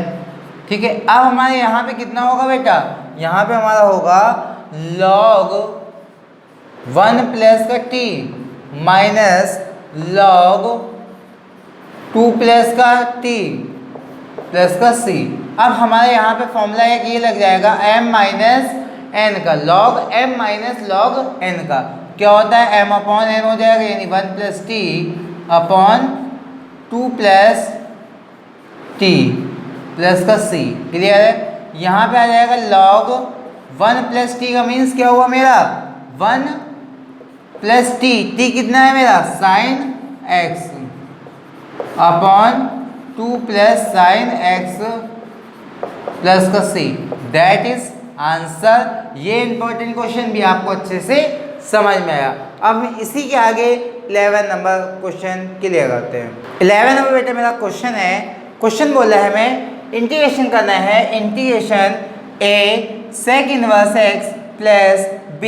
Speaker 1: ठीक है। अब हमारे यहाँ पे कितना होगा बेटा, यहाँ पे हमारा होगा log 1 प्लस का टी माइनस log 2 प्लस का टी प्लस का सी। अब हमारे यहाँ पे फॉर्मूला एक ये लग जाएगा m माइनस एन का, log m minus log n का क्या होता है, m अपॉन n हो जाएगा, यानी 1 plus T upon 2 plus T plus का सी। क्लियर है, यहाँ पे आ जाएगा log 1 प्लस टी का मीन्स क्या हुआ मेरा, 1 प्लस टी, टी कितना है मेरा sine x upon 2 plus sine x plus का सी, दैट इज आंसर। ये इंपॉर्टेंट क्वेश्चन भी आपको अच्छे से समझ में आया। अब इसी के आगे 11 नंबर क्वेश्चन क्लियर करते हैं। 11 नंबर बेटा मेरा क्वेश्चन है, क्वेश्चन बोला है हमें इंटीग्रेशन करना है, integration a sec inverse x plus b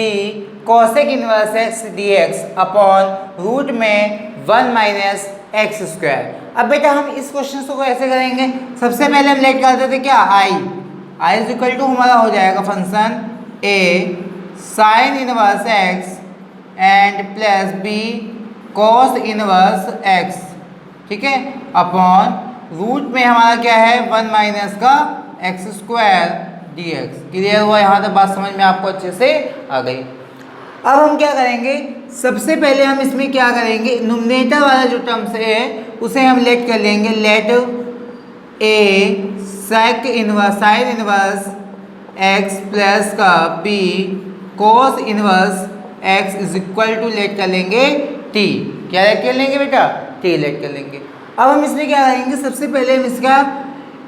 Speaker 1: cosec inverse x dx upon root में 1 माइनस एक्स स्क्वायर। अब बेटा हम इस क्वेश्चन को ऐसे करेंगे, सबसे पहले हम लेट करते थे क्या, i इज इक्वल टू हमारा हो जाएगा function a sine inverse x and plus b cos inverse x, ठीक है, अपॉन रूट में हमारा क्या है 1 माइनस का x square D x. Clear हुआ? यहाँ तक बात समझ में आपको अच्छे से आ गई। अब हम क्या करेंगे, सबसे पहले हम इसमें क्या करेंगे, न्यूमरेटर वाला जो टर्म्स है उसे हम लेट कर लेंगे। Let a sec inverse sine inverse x plus का b cos inverse x is equal to let कर लेंगे टी। क्या लेट कर लेंगे बेटा? टी लेट कर लेंगे। अब हम इसमें क्या करेंगे, सबसे पहले हम इसका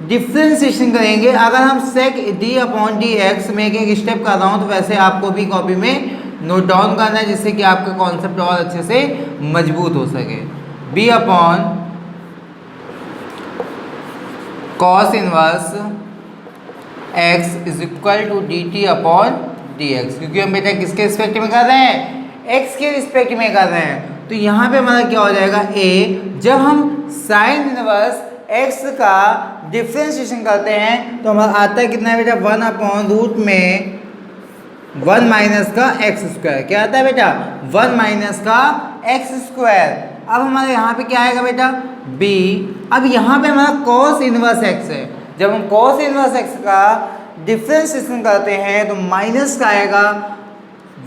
Speaker 1: डिफ्रेंसिएशन करेंगे। अगर हम सेक डी अपॉन डी एक्स में एक स्टेप कर रहा हूँ तो वैसे आपको भी कॉपी में नोट डाउन करना है, जिससे कि आपका कॉन्सेप्ट और अच्छे से मजबूत हो सके। B upon cos inverse x is equal to d t upon d x, क्योंकि हम बेटा किसके रिस्पेक्ट में कर रहे हैं? एक्स के रिस्पेक्ट में कर रहे हैं। तो यहाँ पे हमारा क्या हो जाएगा, ए जब हम साइन इनवर्स एक्स का डिफ्रेंशिएशन करते हैं तो हमारा आता है कितना है बेटा? 1 अपॉन रूट में 1 माइनस का एक्स स्क्वायर। क्या आता है बेटा? 1 माइनस का एक्स स्क्वायर। अब हमारे यहाँ पे क्या आएगा बेटा? बी। अब यहाँ पे हमारा कॉस इनवर्स एक्स है। जब हम कॉस इनवर्स एक्स का डिफ्रेंशिएशन करते हैं तो माइनस का आएगा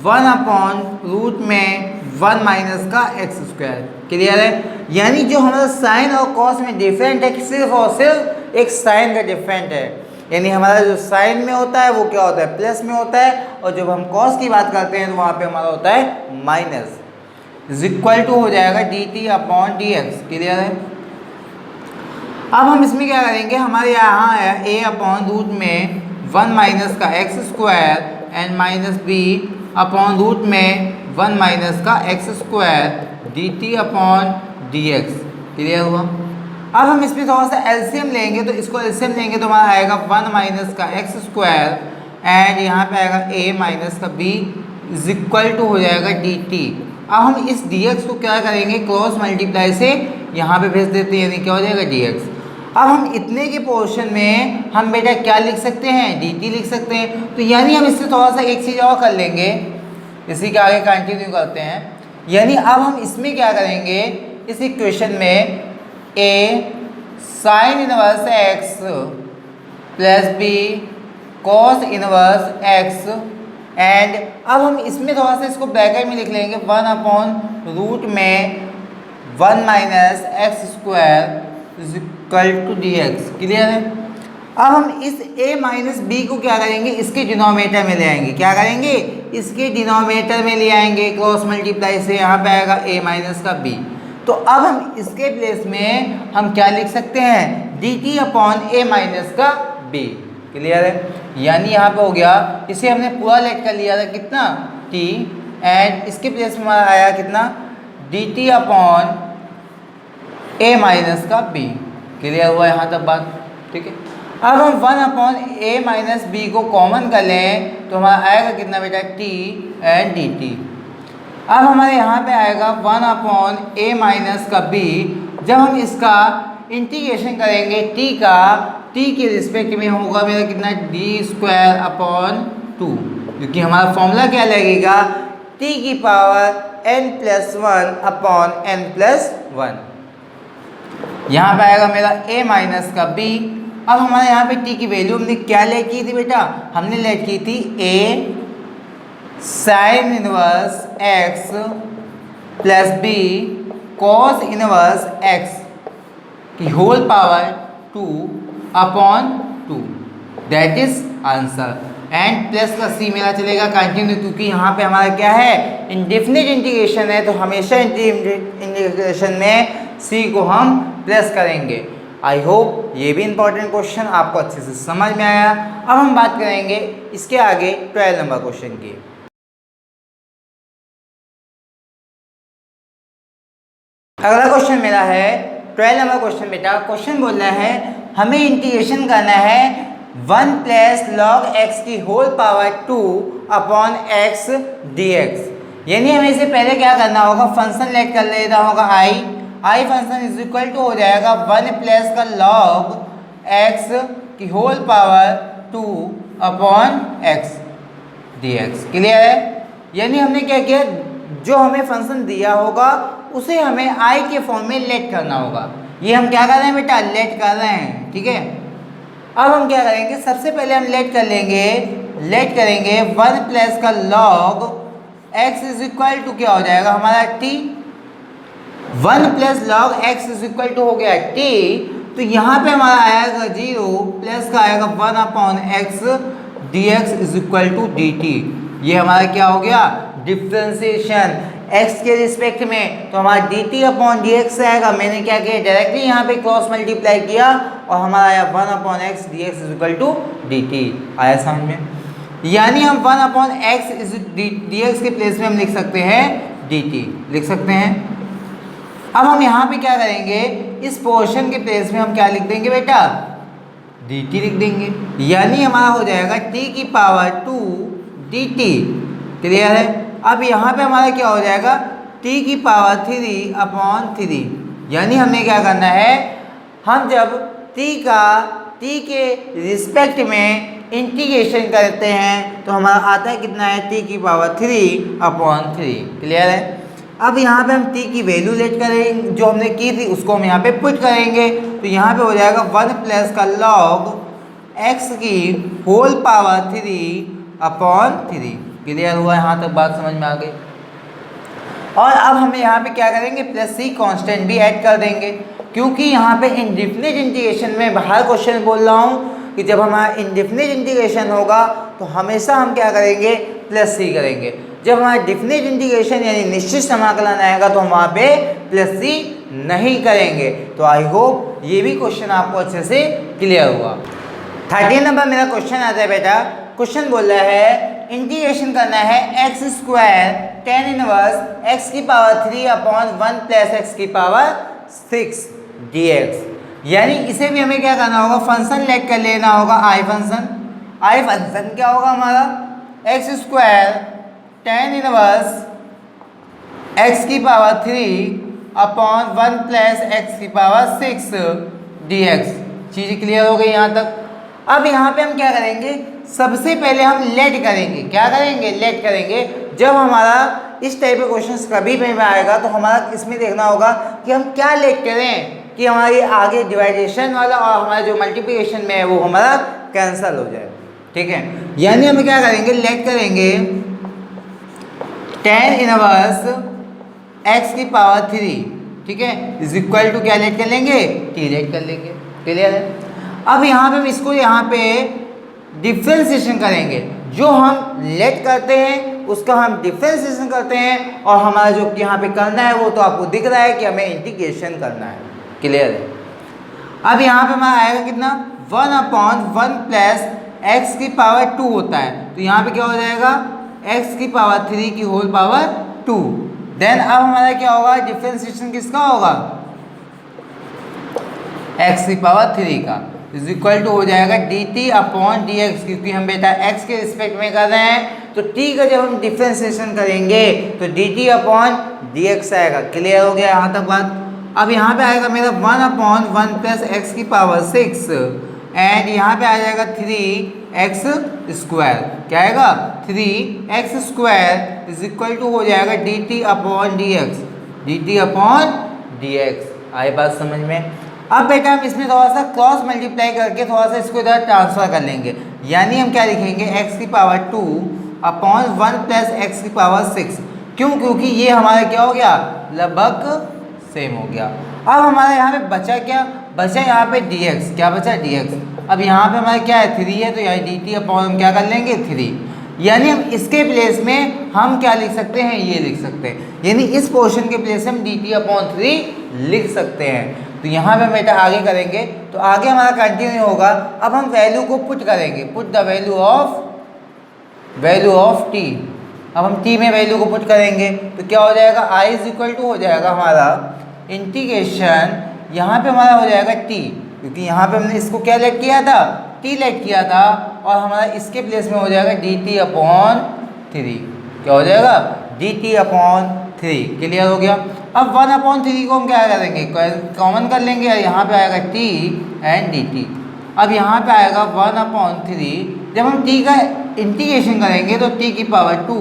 Speaker 1: 1 अपॉन रूट में 1 माइनस का एक्स स्क्वायर। क्लियर है? यानी जो हमारा साइन और कॉस में डिफरेंट है सिर्फ और सिर्फ एक साइन का डिफरेंट है। यानी हमारा जो साइन में होता है वो क्या होता है? प्लस में होता है, और जब हम कॉस की बात करते हैं तो वहाँ पे हमारा होता है माइनस। इज इक्वल टू हो जाएगा D t upon d x. Clear है? अब हम इसमें क्या करेंगे, हमारे यहाँ है ए अपॉन रूट में 1 माइनस का x square and minus b upon root में 1 माइनस का x square d t upon d x. Clear हुआ? अब हम इसमें थोड़ा सा एलसीएम लेंगे, तो इसको एलसीएम लेंगे तो हमारा आएगा 1 माइनस का एक्स स्क्वायर एंड यहाँ पे आएगा ए माइनस का बी इज इक्वल टू हो जाएगा डी टी। अब हम इस डी एक्स को क्या करेंगे, क्रॉस मल्टीप्लाई से यहाँ पे भेज देते हैं, यानी क्या हो जाएगा डी एक्स। अब हम इतने के पोर्शन में हम बेटा क्या लिख सकते हैं? डी टी लिख सकते हैं। तो यानी हम इससे थोड़ा सा एक चीज़ और कर लेंगे, इसी के आगे कंटिन्यू करते हैं। यानी अब हम इसमें क्या करेंगे, इस इक्वेशन में a sine inverse x plus b cos inverse x and अब हम इसमें थोड़ा सा इसको ब्रैकेट में लिख लेंगे 1 अपॉन रूट में 1 minus x square is equal to d x. Clear है? अब हम इस a माइनस बी को क्या करेंगे, इसके डिनोमिनेटर में ले आएंगे। क्या करेंगे? इसके डिनोमिनेटर में ले आएंगे क्रॉस मल्टीप्लाई से। यहाँ पे आएगा a माइनस का b। तो अब हम इसके प्लेस में हम क्या लिख सकते हैं? डी टी अपॉन ए माइनस का b। क्लियर है? यानी यहाँ पे हो गया, इसे हमने पूरा लेट कर लिया था कितना? t एंड इसके प्लेस में हमारा आया कितना? डी टी अपॉन ए माइनस का b। क्लियर हुआ यहाँ तक बात? ठीक है। अब हम 1 अपॉन ए माइनस बी को कॉमन कर लें तो हमारा आएगा कितना बेटा? t and D T. अब हमारे यहाँ पे आएगा 1 अपॉन ए माइनस का b। जब हम इसका इंटीग्रेशन करेंगे t का, t के रिस्पेक्ट में होगा मेरा कितना? डी स्क्वायर अपॉन 2, क्योंकि हमारा फॉर्मूला क्या लगेगा? t की power n plus 1 upon n plus 1। यहाँ पे आएगा मेरा a माइनस का b। अब हमारे यहाँ पे t की वैल्यू हमने क्या लेट की थी बेटा? हमने लेट की थी a sine inverse x plus b cos inverse x की whole power 2 upon 2। That is answer. And plus का c मेरा चलेगा कंटिन्यू, क्योंकि यहाँ पे हमारा क्या है? इंडेफिनिट इंटीग्रेशन है, तो हमेशा इंटीग्रेशन में c को हम प्लस करेंगे। आई होप ये भी इंपॉर्टेंट क्वेश्चन आपको अच्छे से समझ में आया। अब हम बात करेंगे इसके आगे 12 नंबर क्वेश्चन की। अगला क्वेश्चन मेरा है 12 नंबर क्वेश्चन। बेटा क्वेश्चन बोल रहा है हमें इंटीग्रेशन करना है 1 प्लस लॉग एक्स की whole power 2 upon x d x. यानी हमें इसे पहले क्या करना होगा? फंक्शन लेट कर लेना होगा I function is equal to हो जाएगा 1 प्लस का लॉग एक्स की whole power 2 upon x d x. Clear है? यानी हमने क्या किया, जो हमें फंक्शन दिया होगा उसे हमें आई के फॉर्म में लेट करना होगा। ये हम क्या कर रहे हैं बेटा? लेट कर रहे हैं। ठीक है? अब हम क्या करेंगे, सबसे पहले हम लेट करेंगे 1 प्लस का log x is equal to क्या हो जाएगा हमारा t। 1 plus log x is equal to हो गया t, तो यहाँ पे हमारा आएगा 0 प्लस का आएगा 1 upon x dx is equal to dt। ये हमारा क्या हो गया, डिफ्रेंसिएशन x के रिस्पेक्ट में, तो हमारा dt अपॉन dx आएगा। मैंने क्या किया, डायरेक्टली यहाँ पे क्रॉस मल्टीप्लाई किया और हमारा आया 1 upon x dx is equal to dt। आया समझ में? यानी हम 1 अपॉन x dx के प्लेस में हम लिख सकते हैं dt, लिख सकते हैं। अब हम यहाँ पे क्या करेंगे, इस पोर्शन के प्लेस में हम क्या लिख देंगे बेटा, dt लिख देंगे। यानी हमारा हो जाएगा t की पावर 2 dt। क्लियर है? अब यहाँ पे हमारा क्या हो जाएगा, t की पावर 3 अपॉन 3। यानी हमने क्या करना है, हम जब t के रिस्पेक्ट में इंटीग्रेशन करते हैं तो हमारा आता है कितना है, t की पावर 3 अपॉन 3। क्लियर है? अब यहाँ पे हम t की वैल्यू लेट करेंगे, जो हमने की थी उसको हम यहाँ पे पुट करेंगे, तो यहाँ पे हो जाएगा 1 प्लस का लॉग x की होल पावर 3 अपॉन 3। क्लियर हुआ? यहाँ तक बात समझ में आ गई। और अब हमें यहाँ पे क्या करेंगे, प्लस c कांस्टेंट भी ऐड कर देंगे, क्योंकि यहाँ पे इंडेफिनिट इंटीग्रेशन में हर क्वेश्चन बोल रहा हूँ कि जब हमारा इंडेफिनिट इंटीग्रेशन होगा तो हमेशा हम क्या करेंगे, प्लस c करेंगे। जब हमारा डेफिनिट इंटीग्रेशन यानी निश्चित समाकलन आएगा तो हम वहाँ पे प्लस c नहीं करेंगे। तो आई होप ये भी क्वेश्चन आपको अच्छे से क्लियर हुआ। 13 नंबर मेरा क्वेश्चन आता है बेटा। क्वेश्चन बोल रहा है इंटीग्रेशन करना है x square tan inverse x की पावर 3 अपॉन 1 प्लस एक्स की पावर 6 dx। यानी इसे भी हमें क्या करना होगा, फंक्शन लेट कर लेना होगा आई फंक्शन क्या होगा हमारा, x square tan inverse x की पावर 3 अपॉन 1 प्लस एक्स की पावर 6 dx। चीज़ क्लियर हो गई यहाँ तक। अब यहाँ पे हम क्या करेंगे, सबसे पहले हम लेट करेंगे। क्या करेंगे, लेट करेंगे। जब हमारा इस टाइप के क्वेश्चंस कभी भी में आएगा तो हमारा इसमें देखना होगा कि हम क्या लेट करें कि हमारी आगे डिवाइडेशन वाला और हमारा जो मल्टीप्लिकेशन में है वो हमारा कैंसिल हो जाए। ठीक है, यानी हम क्या करेंगे, लेट करेंगे टेन इनवर्स एक्स की पावर 3, ठीक है, इज इक्वल टू क्या लेट कर लेंगे, टी लेट कर लेंगे। क्लियर है? अब यहाँ पे हम इसको यहाँ पे डिफ्रेंसिएशन करेंगे। जो हम लेट करते हैं उसका हम डिफ्रेंसिएशन करते हैं और हमारा जो यहाँ पे करना है वो तो आपको दिख रहा है कि हमें इंटीग्रेशन करना है। क्लियर है? अब यहाँ पे हमारा आएगा कितना, 1 अपॉन 1 प्लस एक्स की पावर 2 होता है, तो यहाँ पे क्या हो जाएगा, x की पावर 3 की होल पावर 2। देन अब हमारा क्या होगा, डिफ्रेंसिएशन किसका होगा, x की पावर 3 का, इज इक्वल टू हो जाएगा dt अपॉन dx। क्योंकि हम बेटा x के रिस्पेक्ट में कर रहे हैं तो t का जब हम डिफ्रेंसिएशन करेंगे तो dt अपॉन dx आएगा। क्लियर हो गया यहाँ तक बात? अब यहाँ पे आएगा मेरा 1 अपॉन 1 प्लस एक्स की पावर 6 एंड यहाँ पे आ जाएगा 3x स्क्वायर। क्या आएगा, 3x square is equal to हो जाएगा dt अपॉन dx। आई बात समझ में? अब बेटा हम इसमें थोड़ा सा क्रॉस मल्टीप्लाई करके थोड़ा सा इसको इधर ट्रांसफर कर लेंगे। यानी हम क्या लिखेंगे, x की पावर 2 अपॉन 1 प्लस एक्स की पावर 6। क्यों? क्योंकि ये हमारा क्या हो गया, लगभग सेम हो गया। अब हमारा यहाँ पे बचा क्या, बचा यहाँ पे dx। क्या बचा, dx। अब यहाँ पे हमारा क्या है, 3 है, तो यहाँ dt अपॉन हम क्या कर लेंगे, 3। यानी हम इसके प्लेस में हम क्या लिख सकते हैं, ये लिख सकते हैं। यानी इस पोर्शन के प्लेस में हम dt अपॉन 3 लिख सकते हैं। तो यहाँ पे बेटा आगे करेंगे तो आगे हमारा कंटिन्यू होगा। अब हम वैल्यू को पुट करेंगे, put the value of t। अब हम t में वैल्यू को पुट करेंगे तो क्या हो जाएगा, i इज इक्वल टू हो जाएगा हमारा इंटीग्रेशन, यहाँ पे हमारा हो जाएगा t, क्योंकि यहाँ पे हमने इसको क्या लेट किया था, t लेट किया था, और हमारा इसके प्लेस में हो जाएगा dt अपॉन 3। क्या हो जाएगा, dt अपॉन 3। क्लियर हो गया? अब 1 अपॉन 3 को हम क्या करेंगे, कॉमन कर लेंगे, यहाँ पे आएगा t एंड dt। अब यहाँ पे आएगा 1 अपॉन 3। जब हम t का इंटीग्रेशन करेंगे तो t की पावर 2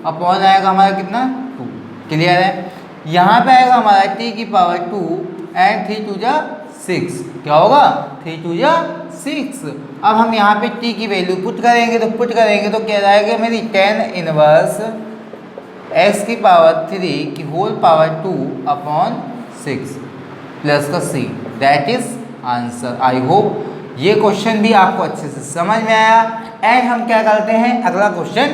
Speaker 1: अपॉन आएगा हमारा कितना, 2। क्लियर है? यहाँ पे आएगा हमारा t की पावर 2 एंड 3 2 जा 6। क्या होगा 3 2 या 6। अब हम यहाँ पे t की वैल्यू पुट करेंगे तो क्या आएगा मेरी 10 इनवर्स x की पावर 3 की होल पावर 2 अपॉन 6 प्लस का c, that is answer. I hope ये क्वेश्चन भी आपको अच्छे से समझ में आया। एंड हम क्या करते हैं, अगला क्वेश्चन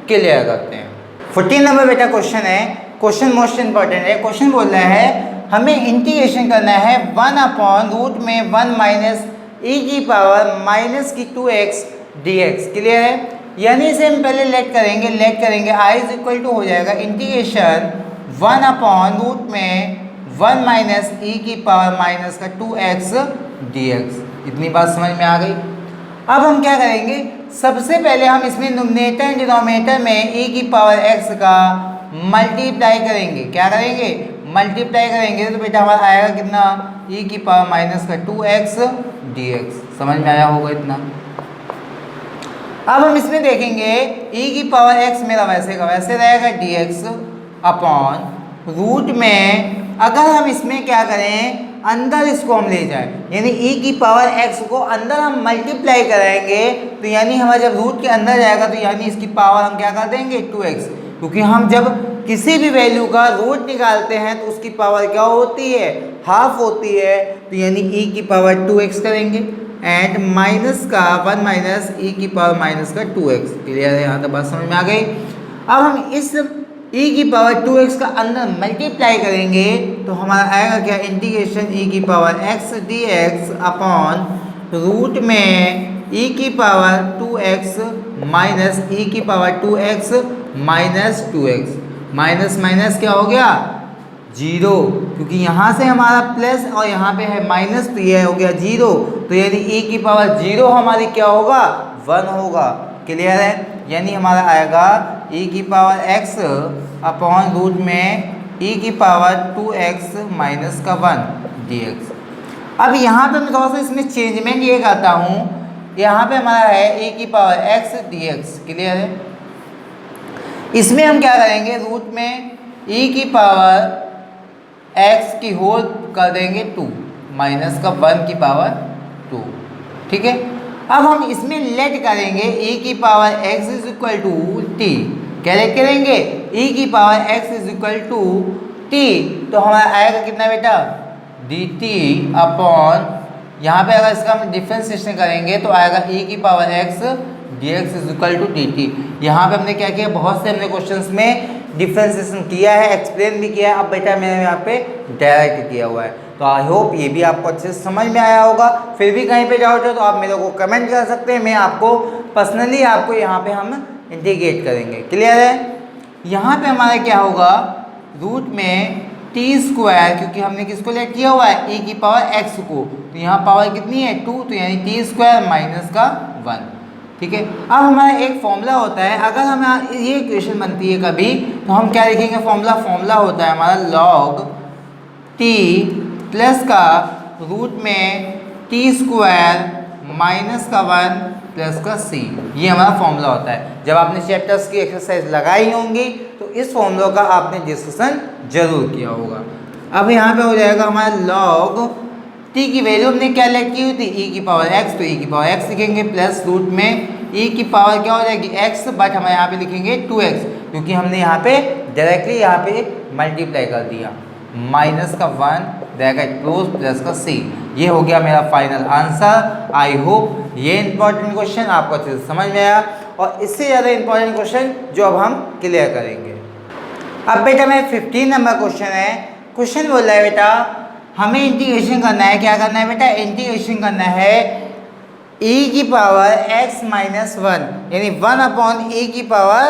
Speaker 1: क्लियर करते हैं। 14 नंबर बेटा क्वेश्चन है, क्वेश्चन मोस्ट इंपॉर्टेंट है। क्वेश्चन बोल रहा है हमें इंटीग्रेशन करना है 1 अपॉन रूट में 1 माइनस ई की पावर माइनस की 2x dx। क्लियर है, यानी इसे हम पहले लेट करेंगे आई इज इक्वल टू हो जाएगा इंटीग्रेशन 1 अपॉन रूट में 1 माइनस ई की पावर माइनस का 2x dx। इतनी बात समझ में आ गई। अब हम क्या करेंगे, सबसे पहले हम इसमें न्यूमरेटर एंड डिनोमिनेटर में e की पावर x का मल्टीप्लाई करेंगे। क्या करेंगे, मल्टीप्लाई करेंगे तो बेटा हमारा आएगा कितना, e की पावर माइनस का 2x dx। समझ में आया होगा इतना। अब हम इसमें देखेंगे e की पावर x मेरा वैसे का वैसे रहेगा dx अपॉन रूट में, अगर हम इसमें क्या करें अंदर इसको हम ले जाएं, यानी e की पावर x को अंदर हम मल्टीप्लाई कराएंगे तो यानी हमारा जब रूट के अंदर जाएगा तो यानी इसकी पावर हम क्या कर देंगे 2x, क्योंकि हम जब किसी भी वैल्यू का रूट निकालते हैं तो उसकी पावर क्या होती है, हाफ होती है। तो यानी e की पावर 2x करेंगे एंड माइनस का 1 माइनस e की पावर माइनस का 2x। क्लियर है, यहाँ तक बात समझ में आ गई। अब हम इस e की पावर 2x का अंदर मल्टीप्लाई करेंगे तो हमारा आएगा क्या, इंटीग्रेशन e की power x dx upon root में e की पावर 2x माइनस e की power 2x minus 2x। Minus minus क्या हो गया 0, क्योंकि यहाँ से हमारा प्लस और यहाँ पे है माइनस तो ये हो गया 0। तो यानी e की पावर 0 हमारी क्या होगा 1 होगा। क्लियर है, यानी हमारा आएगा e की पावर x अपॉन रूट में e की पावर 2x माइनस का 1 dx। अब यहाँ पे मैं थोड़ा सा इसमें चेंजमेंट ये करता हूँ, यहाँ पे हमारा है e की पावर x dx। क्लियर है, इसमें हम क्या करेंगे, रूट में e की पावर x की होल कर देंगे 2 माइनस का 1 की पावर 2। ठीक है, अब हम इसमें लेट करेंगे e की power x is equal to t। क्या लेट करेंगे, e की power x is equal to t, तो हमारा आएगा कितना बेटा dt अपॉन, यहाँ पे अगर इसका हम डिफरेंशिएशन करेंगे तो आएगा e की power x dx is equal to dt। यहाँ पे हमने क्या किया, बहुत से हमने क्वेश्चंस में डिफरेंशिएशन किया है, एक्सप्लेन भी किया है। अब बेटा मैंने यहाँ पे डायरेक्ट किया हुआ है, तो आई होप ये भी आपको अच्छे से समझ में आया होगा। फिर भी कहीं पे डाउट हो तो आप मेरे को कमेंट कर सकते हैं, मैं आपको पर्सनली आपको यहाँ पे हम इंटीग्रेट करेंगे। क्लियर है, यहाँ पे हमारा क्या होगा, रूट में टी स्क्वायर, क्योंकि हमने किसको लेट किया हुआ है e की पावर x को, तो यहाँ पावर कितनी है 2, तो यानी टी स्क्वायर माइनस का 1। ठीक है, अब हमारा एक फॉर्मूला होता है, अगर हमें ये इक्वेशन बनती है कभी तो हम क्या लिखेंगे, फॉर्मूला होता है हमारा log t प्लस का रूट में टी स्क्वायर माइनस का 1 प्लस का c। ये हमारा फॉर्मूला होता है। जब आपने चैप्टर्स की एक्सरसाइज लगाई होंगी तो इस फॉर्मूला का आपने डिस्कशन जरूर किया होगा। अब यहाँ पे हो जाएगा हमारा log t की वैल्यू हमने क्या लेट की हुई थी e की पावर x, तो e की पावर x लिखेंगे प्लस रूट में e की पावर क्या हो जाएगी x, बट हम यहाँ पे लिखेंगे 2x, क्योंकि हमने यहाँ पे डायरेक्टली यहाँ पे मल्टीप्लाई कर दिया, माइनस का 1 ब्रैकेट क्लोज प्लस का c। ये हो गया मेरा फाइनल आंसर। आई होप ये इंपॉर्टेंट क्वेश्चन आपको अच्छे से समझ में आया, और इससे ज़्यादा इंपॉर्टेंट क्वेश्चन जो अब हम क्लियर करेंगे। अब बेटा मैं 15 नंबर क्वेश्चन है, क्वेश्चन बोल रहा है बेटा हमें इंटीग्रेशन करना है। क्या करना है बेटा, इंटीग्रेशन करना है e की पावर x माइनस 1, यानी 1 अपॉन e की पावर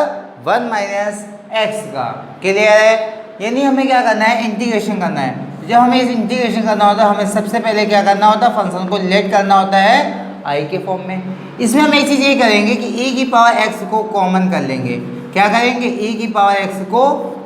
Speaker 1: 1 माइनस x का। क्लियर है, यानी हमें क्या करना है, इंटीग्रेशन करना है। जब हमें इस इंटीग्रेशन करना होता है हमें सबसे पहले क्या करना होता है, फंक्शन को लेट करना होता है i के फॉर्म में। इसमें हम एक चीज़ ये करेंगे कि e की पावर x को कॉमन कर लेंगे। क्या करेंगे, e की पावर x को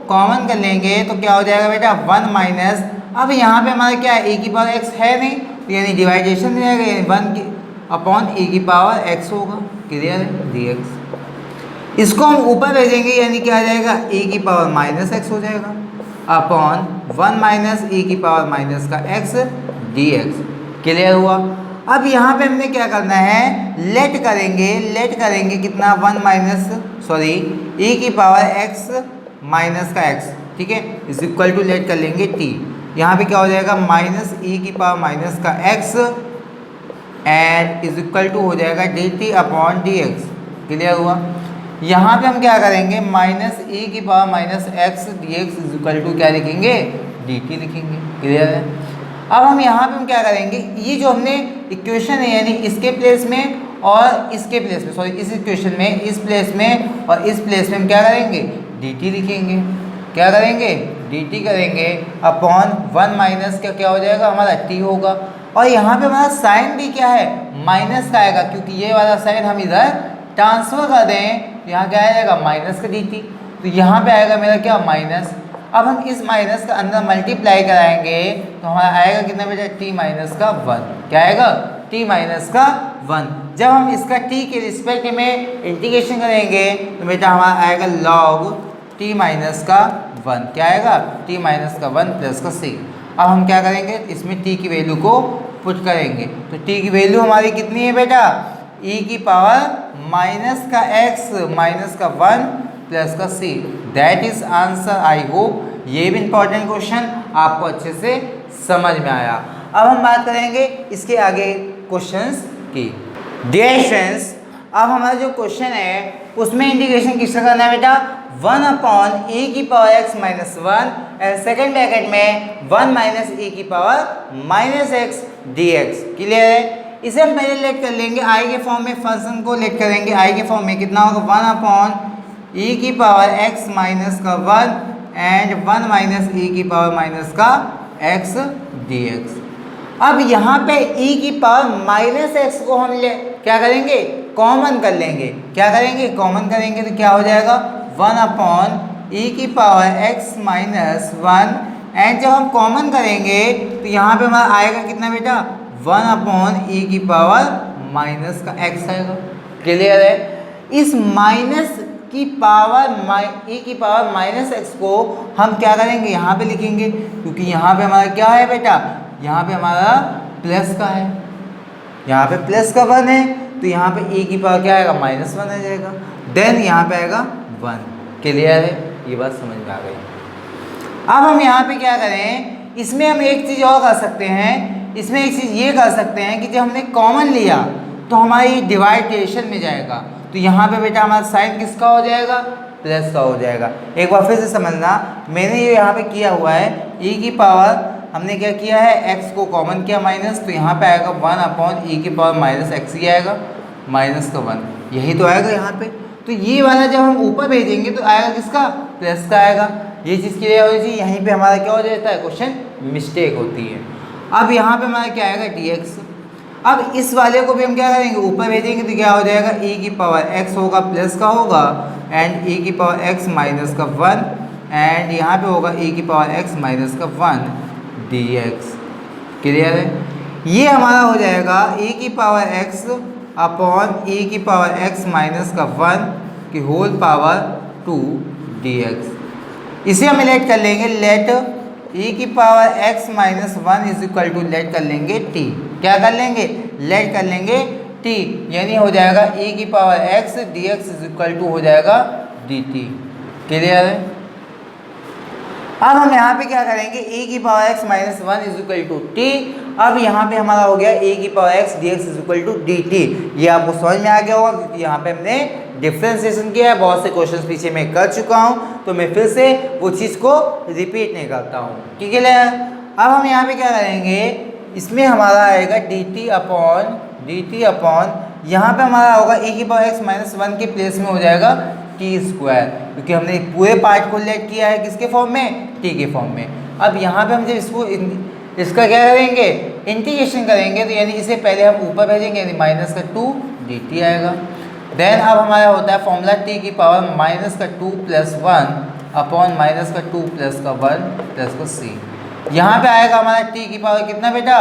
Speaker 1: कॉमन कर लेंगे तो क्या हो जाएगा बेटा 1 माइनस, अब यहाँ पे हमारा क्या है e की पावर x है नहीं, तो यानी डिवाइडेशन में जाएगा, यानी 1 की अपॉन e की पावर x होगा। क्लियर है, dx। इसको हम ऊपर भेजेंगे यानी क्या आ जाएगा e की पावर माइनस x हो जाएगा अपॉन 1 माइनस e की पावर माइनस का x dx। क्लियर हुआ। अब यहाँ पे हमने क्या करना है, लेट करेंगे कितना 1 माइनस सॉरी e की पावर x माइनस का x, ठीक है, इज इक्वल टू लेट कर लेंगे t। यहाँ पे क्या हो जाएगा माइनस e की पावर माइनस का x and is equal to हो जाएगा dt अपॉन dx। क्लियर हुआ। यहाँ पे हम क्या करेंगे माइनस e की power minus x dx is equal to क्या लिखेंगे dt लिखेंगे। क्लियर है। अब हम यहाँ पे हम क्या करेंगे, ये जो हमने इक्वेशन है यानी इसके प्लेस में और इसके प्लेस में सॉरी इस इक्वेशन में इस प्लेस में और इस प्लेस में हम क्या करेंगे dt लिखेंगे। क्या करेंगे dt करेंगे अपॉन 1 माइनस क्या हो जाएगा हमारा t होगा। और यहाँ पे हमारा साइन भी क्या है माइनस का आएगा, क्योंकि ये वाला साइन हम इधर ट्रांसफर कर दें तो यहाँ क्या आ जाएगा माइनस का dt, तो यहाँ पे आएगा मेरा क्या माइनस। अब हम इस माइनस का अंदर मल्टीप्लाई कराएंगे तो हमारा आएगा कितना बेटा t माइनस का 1। क्या आएगा t माइनस का 1। जब हम इसका t के रिस्पेक्ट में इंटीग्रेशन करेंगे तो बेटा हमारा आएगा log t माइनस का 1। क्या आएगा t माइनस का 1 प्लस का c। अब हम क्या करेंगे इसमें t की वैल्यू को पुट करेंगे तो t की वैल्यू हमारी कितनी है बेटा e की पावर माइनस का x माइनस का 1 प्लस का c। That is answer. I hope ये भी इंपॉर्टेंट क्वेश्चन आपको अच्छे से समझ में आया। अब हम बात करेंगे इसके आगे क्वेश्चंस की। डियर स्टूडेंट्स, अब हमारा जो क्वेश्चन है उसमें इंटीग्रेशन किसका करना है बेटा 1 अपॉन e की power x minus 1 and second bracket में 1 माइनस e की power minus x dx। Clear है। इसे हम पहले लेट कर लेंगे i के फॉर्म में, फंक्शन को लेट करेंगे i के फॉर्म में कितना होगा 1 अपॉन e की पावर x माइनस का 1 एंड 1 माइनस e की पावर माइनस का x dx। अब यहाँ पे e की पावर माइनस x को हम क्या करेंगे कॉमन कर लेंगे। क्या करेंगे कॉमन करेंगे तो क्या हो जाएगा 1 अपॉन e की पावर x माइनस 1 एंड जब हम कॉमन करेंगे तो यहाँ पे हमारा आएगा कितना बेटा 1 अपॉन e की पावर माइनस का x आएगा। क्लियर है। इस माइनस की पावर e की पावर माइनस x को हम क्या करेंगे यहाँ पे लिखेंगे, क्योंकि यहाँ पे हमारा क्या है बेटा यहाँ पे हमारा प्लस का है, यहाँ पे प्लस का 1 है तो यहाँ पे e की पावर क्या आएगा माइनस 1 आ जाएगा। देन यहाँ पे आएगा 1। क्लियर है। ये बात समझ में आ गई। अब हम यहाँ पे क्या करें, इसमें हम एक चीज़ और कर सकते हैं, इसमें एक चीज़ ये कर सकते हैं कि जब हमने कॉमन लिया तो हमारी डिवाइडेशन में जाएगा तो यहाँ पे बेटा हमारा साइन किसका हो जाएगा प्लस का हो जाएगा। एक बार फिर से समझना, मैंने ये यहाँ पे किया हुआ है e की पावर हमने क्या किया है x को कॉमन किया माइनस, तो यहाँ पे आएगा 1 अपॉन e की पावर माइनस x ही आएगा माइनस का 1, यही तो आएगा यहाँ पे। तो ये वाला जब हम ऊपर भेजेंगे तो आएगा किसका प्लस का आएगा। ये चीज़ क्लियर हो जाएगी। यहीं पे हमारा क्या हो जाता है क्वेश्चन मिस्टेक होती है। अब यहाँ पे हमारा क्या आएगा dx। अब इस वाले को भी हम क्या करेंगे ऊपर भेजेंगे तो क्या हो जाएगा e की पावर x होगा प्लस का होगा एंड e की पावर x माइनस का 1 एंड यहाँ पे होगा e की पावर x माइनस का 1 dx। क्लियर है। ये हमारा हो जाएगा e की पावर x अपॉन e की पावर x माइनस का 1 की होल पावर 2 dx। इसे हम लेट कर लेंगे लेट e की power x minus 1 is equal to let कर लेंगे t। क्या कर लेंगे लेट कर लेंगे t, यानी हो जाएगा e की power x dx is equal to हो जाएगा dt। क्लियर है। अब हम यहाँ पे क्या करेंगे e की power x minus 1 is equal to t। अब यहाँ पे हमारा हो गया e की power x dx is equal to dt। ये आपको समझ में आ गया होगा क्योंकि यहाँ पे हमने डिफ्रेंसिएशन किया है, बहुत से क्वेश्चंस पीछे मैं कर चुका हूँ तो मैं फिर से वो चीज़ को रिपीट नहीं करता हूँ। ठीक है। अब हम यहाँ पे क्या करेंगे, इसमें हमारा आएगा dt अपॉन यहाँ पे हमारा होगा e की पावर x माइनस 1 के प्लेस में हो जाएगा t स्क्वायर, क्योंकि हमने पूरे पार्ट को लेट किया है किसके फॉर्म में t के फॉर्म में। अब यहाँ पे हम जब इसका क्या करेंगे इंटीग्रेशन करेंगे तो यानी इसे पहले हम ऊपर भेजेंगे यानी माइनस का 2 dt आएगा। देन अब हमारा होता है फॉर्मूला t की पावर माइनस का 2 प्लस 1 अपॉन माइनस का 2 प्लस का 1 प्लस का c। यहाँ पे आएगा हमारा t की पावर कितना बेटा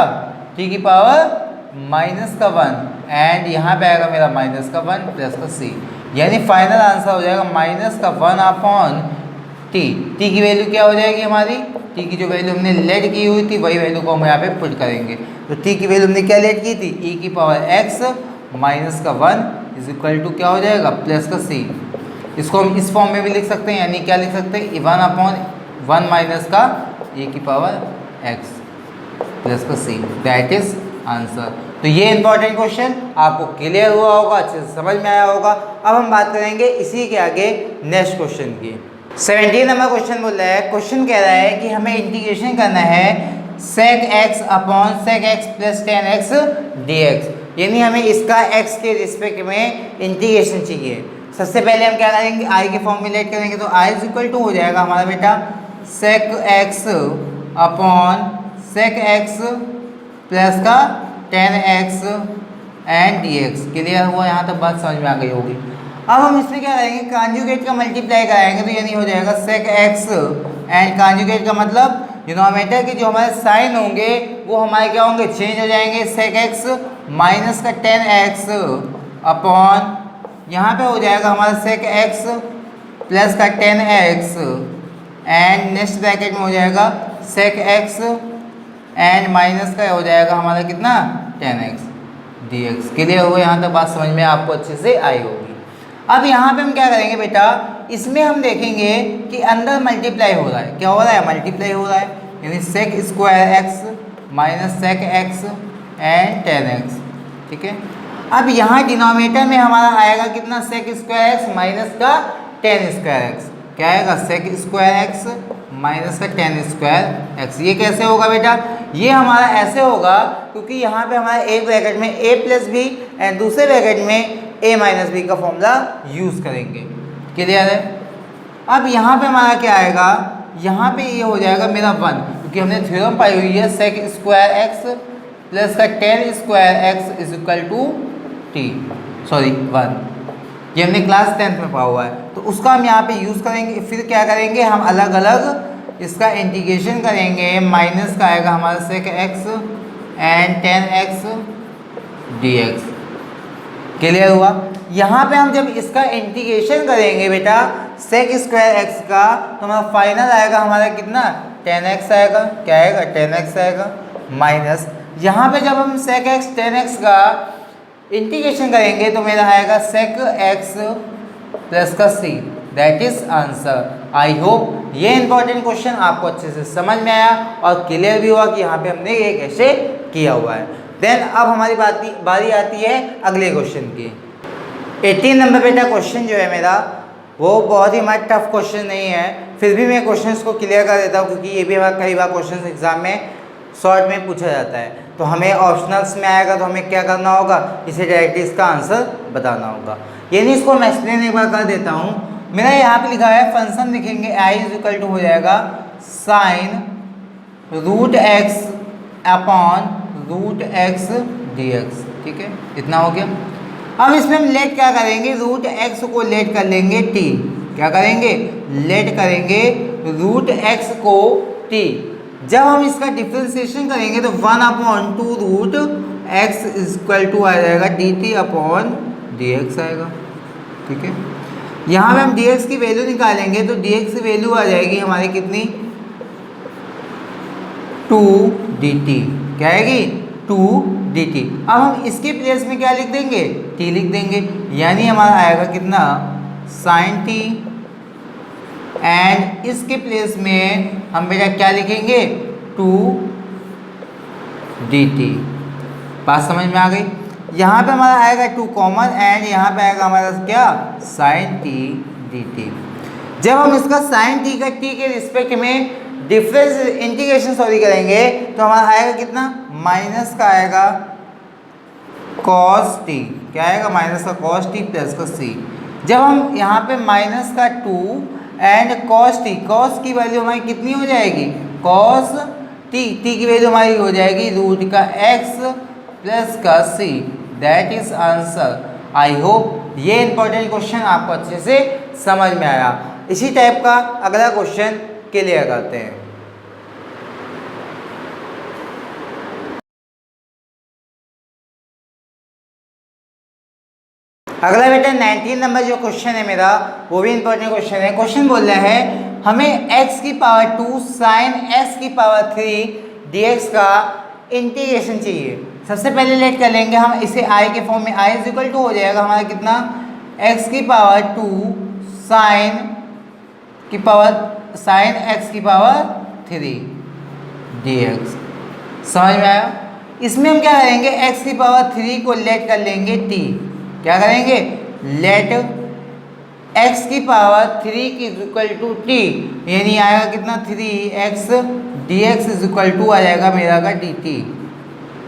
Speaker 1: t की पावर माइनस का 1 एंड यहाँ पे आएगा मेरा माइनस का 1 प्लस का c, यानी फाइनल आंसर हो जाएगा माइनस का 1 अपॉन t। t की वैल्यू क्या हो जाएगी हमारी, t टी की जो वैल्यू हमने लेट की हुई थी वही वैल्यू को हम यहाँ पे पुट करेंगे। तो टी की वैल्यू हमने क्या लेट की थी, ई की पावर एक्स माइनस का 1 इज इक्वल टू क्या हो जाएगा, प्लस का सी। इसको हम इस फॉर्म में भी लिख सकते हैं, यानी क्या लिख सकते हैं, 1/1 माइनस का ए की पावर एक्स प्लस का सी, दैट इज आंसर। तो ये इंपॉर्टेंट क्वेश्चन आपको क्लियर हुआ होगा, अच्छे से समझ में आया होगा। अब हम बात करेंगे इसी के आगे नेक्स्ट क्वेश्चन की। 17 नंबर क्वेश्चन बोल रहा है, क्वेश्चन कह रहा है कि हमें इंटीग्रेशन करना है sec x upon sec x plus ten x d x, यानी हमें इसका x के रिस्पेक्ट में इंटीग्रेशन चाहिए। सबसे पहले हम क्या करेंगे, i के फॉर्म में लेट करेंगे, तो i इज इक्वल टू हो जाएगा हमारा बेटा sec x upon sec x plus का tan x and d x. Clear हुआ, यहाँ तक बात समझ में आ गई होगी। अब हम इसमें क्या करेंगे, कॉन्जुगेट का मल्टीप्लाई कराएंगे, तो यानी हो जाएगा sec x एंड कॉन्जुगेट का मतलब डिनोमिनेटर के जो हमारे साइन होंगे वो हमारे क्या होंगे, चेंज हो जाएंगे। sec x माइनस का टेन एक्स अपॉन यहाँ पे हो जाएगा हमारा sec x प्लस का tan x and next bracket में हो जाएगा sec x एंड माइनस का हो जाएगा हमारा कितना, ten x d x. Clear हुआ, यहाँ तक बात समझ में आपको अच्छे से आई होगी। अब यहाँ पे हम क्या करेंगे बेटा, इसमें हम देखेंगे कि अंदर मल्टीप्लाई हो रहा है, क्या हो रहा है, मल्टीप्लाई हो रहा है, यानी sec square x minus sec x and ten x. ठीक है, अब यहाँ डिनोमिनेटर में हमारा आएगा कितना, sec स्क्वायर एक्स माइनस का टेन स्क्वायर एक्स, क्या आएगा, sec स्क्वायर एक्स माइनस का टेन स्क्वायर एक्स। ये कैसे होगा बेटा, ये हमारा ऐसे होगा क्योंकि यहाँ पे हमारा एक ब्रैकेट में a प्लस बी एंड दूसरे ब्रैकेट में a माइनस बी का फॉर्मूला यूज़ करेंगे। क्लियर है। अब यहाँ पे हमारा क्या आएगा, यहाँ पे ये हो जाएगा मेरा 1, क्योंकि हमने थ्योरम पाई हुई है sec स्क्वायर एक्स प्लस का tan square x is equal to sorry 1, ये हमने क्लास 10th में पढ़ा हुआ है, तो उसका हम यहाँ पे यूज़ करेंगे। फिर क्या करेंगे, हम अलग अलग इसका इंटीग्रेशन करेंगे। माइनस का आएगा हमारा sec x and ten x d x. Clear हुआ। यहाँ पे हम जब इसका इंटीग्रेशन करेंगे बेटा sec स्क्वायर एक्स का, तो हमारा फाइनल आएगा हमारा कितना, टेन एक्स आएगा, क्या आएगा, टेन एक्स आएगा, माइनस यहाँ पे जब हम sec x टेन एक्स का इंटीग्रेशन करेंगे तो मेरा आएगा sec x प्लस का c, that is answer. I hope ये इंपॉर्टेंट क्वेश्चन आपको अच्छे से समझ में आया और क्लियर भी हुआ कि यहाँ पे हमने ये कैसे किया हुआ है। देन अब हमारी बारी आती है अगले क्वेश्चन की। 18 नंबर बेटा क्वेश्चन जो है मेरा वो बहुत ही हमारा टफ क्वेश्चन नहीं है, फिर भी मैं क्वेश्चंस को क्लियर कर देता हूँ क्योंकि ये भी हमारा कई बार क्वेश्चन एग्जाम में शॉर्ट में पूछा जाता है। तो हमें ऑप्शनल्स में आएगा तो हमें क्या करना होगा, इसे डायरेक्टली इसका आंसर बताना होगा। यानी इसको मैं एक्सप्लेन एक बार कर देता हूँ। मेरा यहाँ पे लिखा है फंक्शन लिखेंगे i इज इक्वल टू हो जाएगा sine root x upon root x d x. ठीक है, इतना हो गया। अब इसमें हम लेट क्या करेंगे, रूट एक्स को लेट कर लेंगे t, क्या करेंगे, लेट करेंगे रूट एक्स को t। जब हम इसका डिफ्रेंसिएशन करेंगे तो 1/2 रूट एक्स इक्वल टू आ जाएगा dt अपॉन डी एक्स आएगा। ठीक है, यहाँ पे हम dx की वैल्यू निकालेंगे तो dx की वैल्यू आ जाएगी हमारी कितनी, 2 dt, क्या आएगी, 2 dt। अब हम इसके प्लेस में क्या लिख देंगे, t लिख देंगे, यानी हमारा आएगा कितना, sin t एंड इसके प्लेस में हम बेटा क्या लिखेंगे, 2 dt। बात समझ में आ गई। यहाँ पे हमारा आएगा 2 कॉमन एंड यहाँ पे आएगा हमारा क्या, sin t dt। जब हम इसका sin t का t के रिस्पेक्ट में डिफरेंस इंटीग्रेशन करेंगे तो हमारा आएगा कितना, माइनस का आएगा cos t, क्या आएगा, माइनस का cos t प्लस का c। जब हम यहाँ पे माइनस का 2 एंड cos t, cos की वैल्यू हमारी कितनी हो जाएगी, cos t, t की वैल्यू हमारी हो जाएगी रूट का x प्लस का c, that is answer. I hope ये इंपॉर्टेंट क्वेश्चन आपको अच्छे से समझ में आया। इसी टाइप का अगला क्वेश्चन क्लियर करते हैं। अगला बेटा 19 नंबर जो क्वेश्चन है मेरा वो भी इंपॉर्टेंट क्वेश्चन है। क्वेश्चन बोल रहा है हमें x की पावर 2 साइन x की पावर 3 dx का इंटीग्रेशन चाहिए। सबसे पहले लेट कर लेंगे हम इसे i के फॉर्म में। i इज इक्वल टू हो जाएगा हमारा कितना, x की पावर 2 साइन x की पावर 3 dx। समझ में आया? इसमें हम क्या करेंगे, x की पावर 3 को लेट कर लेंगे t। क्या करेंगे, लेट x की पावर 3 की इक्वल टू t, यानी आएगा कितना 3x dx is equal to आ जाएगा मेरा का dt।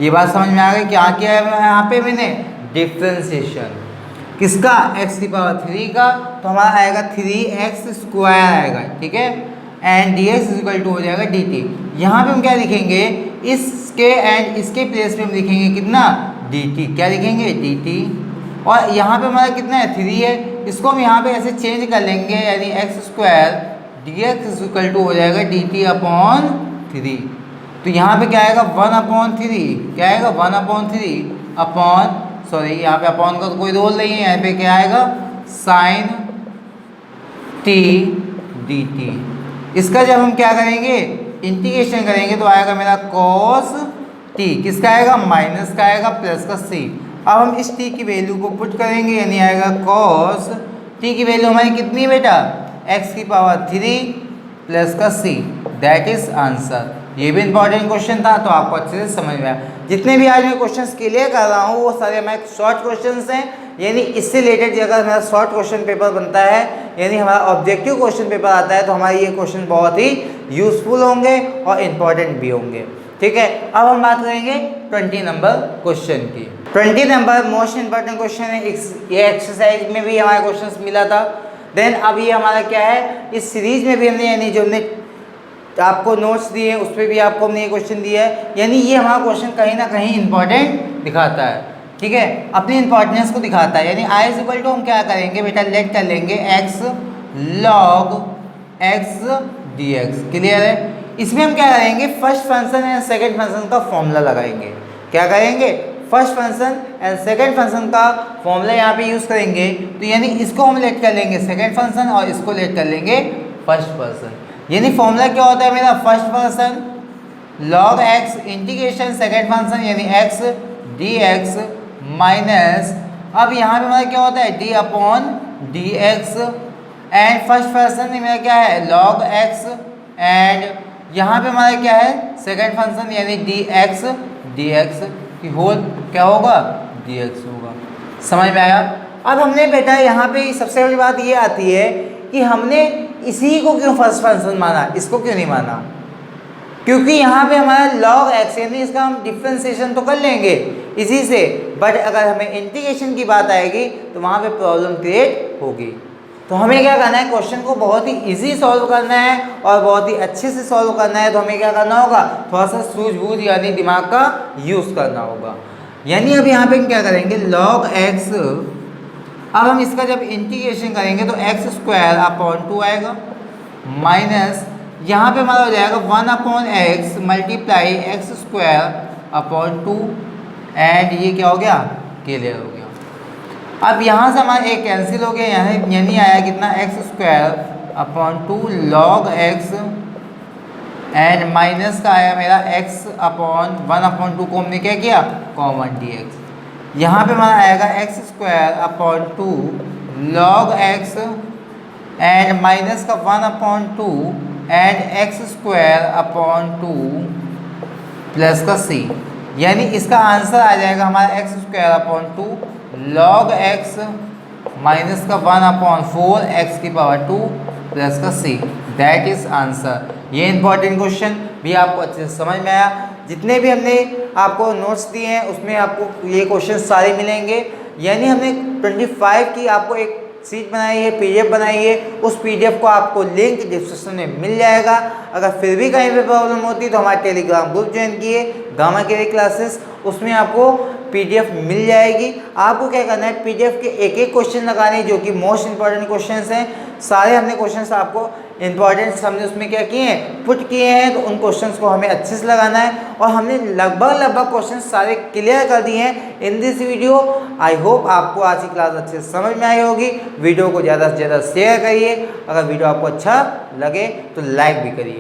Speaker 1: ये बात समझ में आ गई? क्या किया है यहाँ पे मैंने, डिफ्रेंसिएशन किसका, x की पावर 3 का, तो हमारा आएगा 3x स्क्वायर आएगा, ठीक है, and dx is equal to हो जाएगा dt। यहाँ पे हम क्या लिखेंगे, इसके एंड इसके प्लेस पे हम लिखेंगे कितना, dt। क्या लिखेंगे, dt। और यहाँ पे हमारा कितना है, 3 है, इसको हम यहाँ पे ऐसे चेंज कर लेंगे, यानी x square dx is equal to हो जाएगा dt अपॉन 3। तो यहाँ पे क्या आएगा, 1/3, क्या आएगा 1/3 अपॉन, सॉरी यहाँ पे अपॉन का तो कोई रोल नहीं है, यहाँ पे क्या आएगा, साइन t dt। इसका जब हम क्या करेंगे, इंटीग्रेशन करेंगे तो आएगा मेरा cos t, किसका आएगा, माइनस का आएगा, प्लस का c। अब हम इस t की वैल्यू को पुट करेंगे, यानी आएगा cos t की वैल्यू हमारी कितनी बेटा, x की पावर 3 प्लस का c, दैट इज आंसर। ये भी इंपॉर्टेंट क्वेश्चन था, तो आपको अच्छे से समझ में आया। जितने भी आज मैं क्वेश्चंस क्लियर कर रहा हूँ वो सारे हमारे शॉर्ट क्वेश्चंस हैं, यानी इससे रिलेटेड अगर हमारा शॉर्ट क्वेश्चन पेपर बनता है, यानी हमारा ऑब्जेक्टिव क्वेश्चन पेपर आता है, तो हमारे ये क्वेश्चन बहुत ही यूजफुल होंगे और इम्पॉर्टेंट भी होंगे, ठीक है। अब हम बात करेंगे 20 नंबर क्वेश्चन की। 20 नंबर मोस्ट इंपॉर्टेंट क्वेश्चन है, ये एक्सरसाइज में भी हमारा क्वेश्चन मिला था। देन अब ये हमारा क्या है, इस सीरीज में भी हमने, यानी जो हमने आपको नोट्स दिए उस पर भी आपको हमने ये क्वेश्चन दिया है, यानी ये हमारा क्वेश्चन कहीं ना कहीं इंपॉर्टेंट दिखाता है, ठीक है, अपनी इंपॉर्टेंस को दिखाता है। यानी आई इज इक्वल टू हम क्या करेंगे बेटा, लेट कर लेंगे x log x dx। Clear है? इसमें हम क्या करेंगे, first function and second function का फॉर्मूला लगाएंगे। क्या करेंगे, first function and second function का फॉर्मूला यहाँ पे यूज करेंगे। तो यानी इसको हम लेट कर लेंगे सेकंड फंक्शन और इसको लेट कर लेंगे फर्स्ट फंक्शन। यानी फॉर्मूला क्या होता है मेरा, first function log x integration second function यानी x dx माइनस, अब यहाँ पे हमारा क्या होता है, d upon dx, and first function में मेरा क्या है, log x, एंड यहाँ पे हमारा क्या है, सेकंड फंक्शन यानी dx की होल क्या होगा, dx होगा। समझ में आया? अब हमने बेटा यहाँ पे सबसे बड़ी बात ये आती है कि हमने इसी को क्यों फर्स्ट फंक्शन माना, इसको क्यों नहीं माना, क्योंकि यहाँ पे हमारा log x, यानी इसका हम डिफ्रेंसिएशन तो कर लेंगे इसी से, बट अगर हमें इंटीग्रेशन की बात आएगी तो वहाँ पे प्रॉब्लम क्रिएट होगी। तो हमें क्या करना है, क्वेश्चन को बहुत ही इजी सॉल्व करना है और बहुत ही अच्छे से सॉल्व करना है। तो हमें क्या करना होगा, थोड़ा सा सूझबूझ यानी दिमाग का यूज़ करना होगा। यानी अब यहाँ पे हम क्या करेंगे, log x, अब हम इसका जब इंटीग्रेशन करेंगे तो x स्क्वायर अपॉन 2 आएगा, माइनस यहाँ पे हमारा हो जाएगा 1/x multiply x square upon 2, and ये क्या हो गया, क्लियर हो गया। अब यहाँ से हमारा एक कैंसिल हो गया, यानी आया कितना, x square upon 2 log x, and minus का आया मेरा x अपॉन 1/2 को हमने क्या किया, कॉमन dx। यहाँ पे हमारा आएगा x square upon 2 log x, and minus का 1/2 and x square upon 2 plus का c, यानी इसका आंसर आ जाएगा हमारा x square upon 2 log x minus का 1/4 x की पावर 2 प्लस का c, दैट इज आंसर। ये इंपॉर्टेंट क्वेश्चन भी आपको अच्छे से समझ में आया। जितने भी हमने आपको नोट्स दिए हैं उसमें आपको ये क्वेश्चन सारे मिलेंगे। यानी हमने 25 की आपको एक सीट बनाई है, PDF बनाई है, उस PDF को आपको लिंक डिस्क्रिप्शन में मिल जाएगा। अगर फिर भी कहीं पे प्रॉब्लम होती है तो हमारे टेलीग्राम ग्रुप ज्वाइन किए, गामा केरी क्लासेस, उसमें आपको PDF मिल जाएगी। आपको क्या करना है, PDF के एक एक क्वेश्चन लगाने जो कि मोस्ट इंपॉर्टेंट क्वेश्चंस हैं। सारे हमने क्वेश्चंस आपको इंपॉर्टेंट्स हमने उसमें क्या किए हैं, पुट किए हैं। तो उन क्वेश्चंस को हमें अच्छे से लगाना है और हमने लगभग क्वेश्चंस सारे क्लियर कर दिए हैं in this video. I hope आपको आज की क्लास अच्छे से समझ में आई होगी। वीडियो को ज़्यादा से ज़्यादा शेयर करिए, अगर वीडियो आपको अच्छा लगे तो लाइक भी करिए।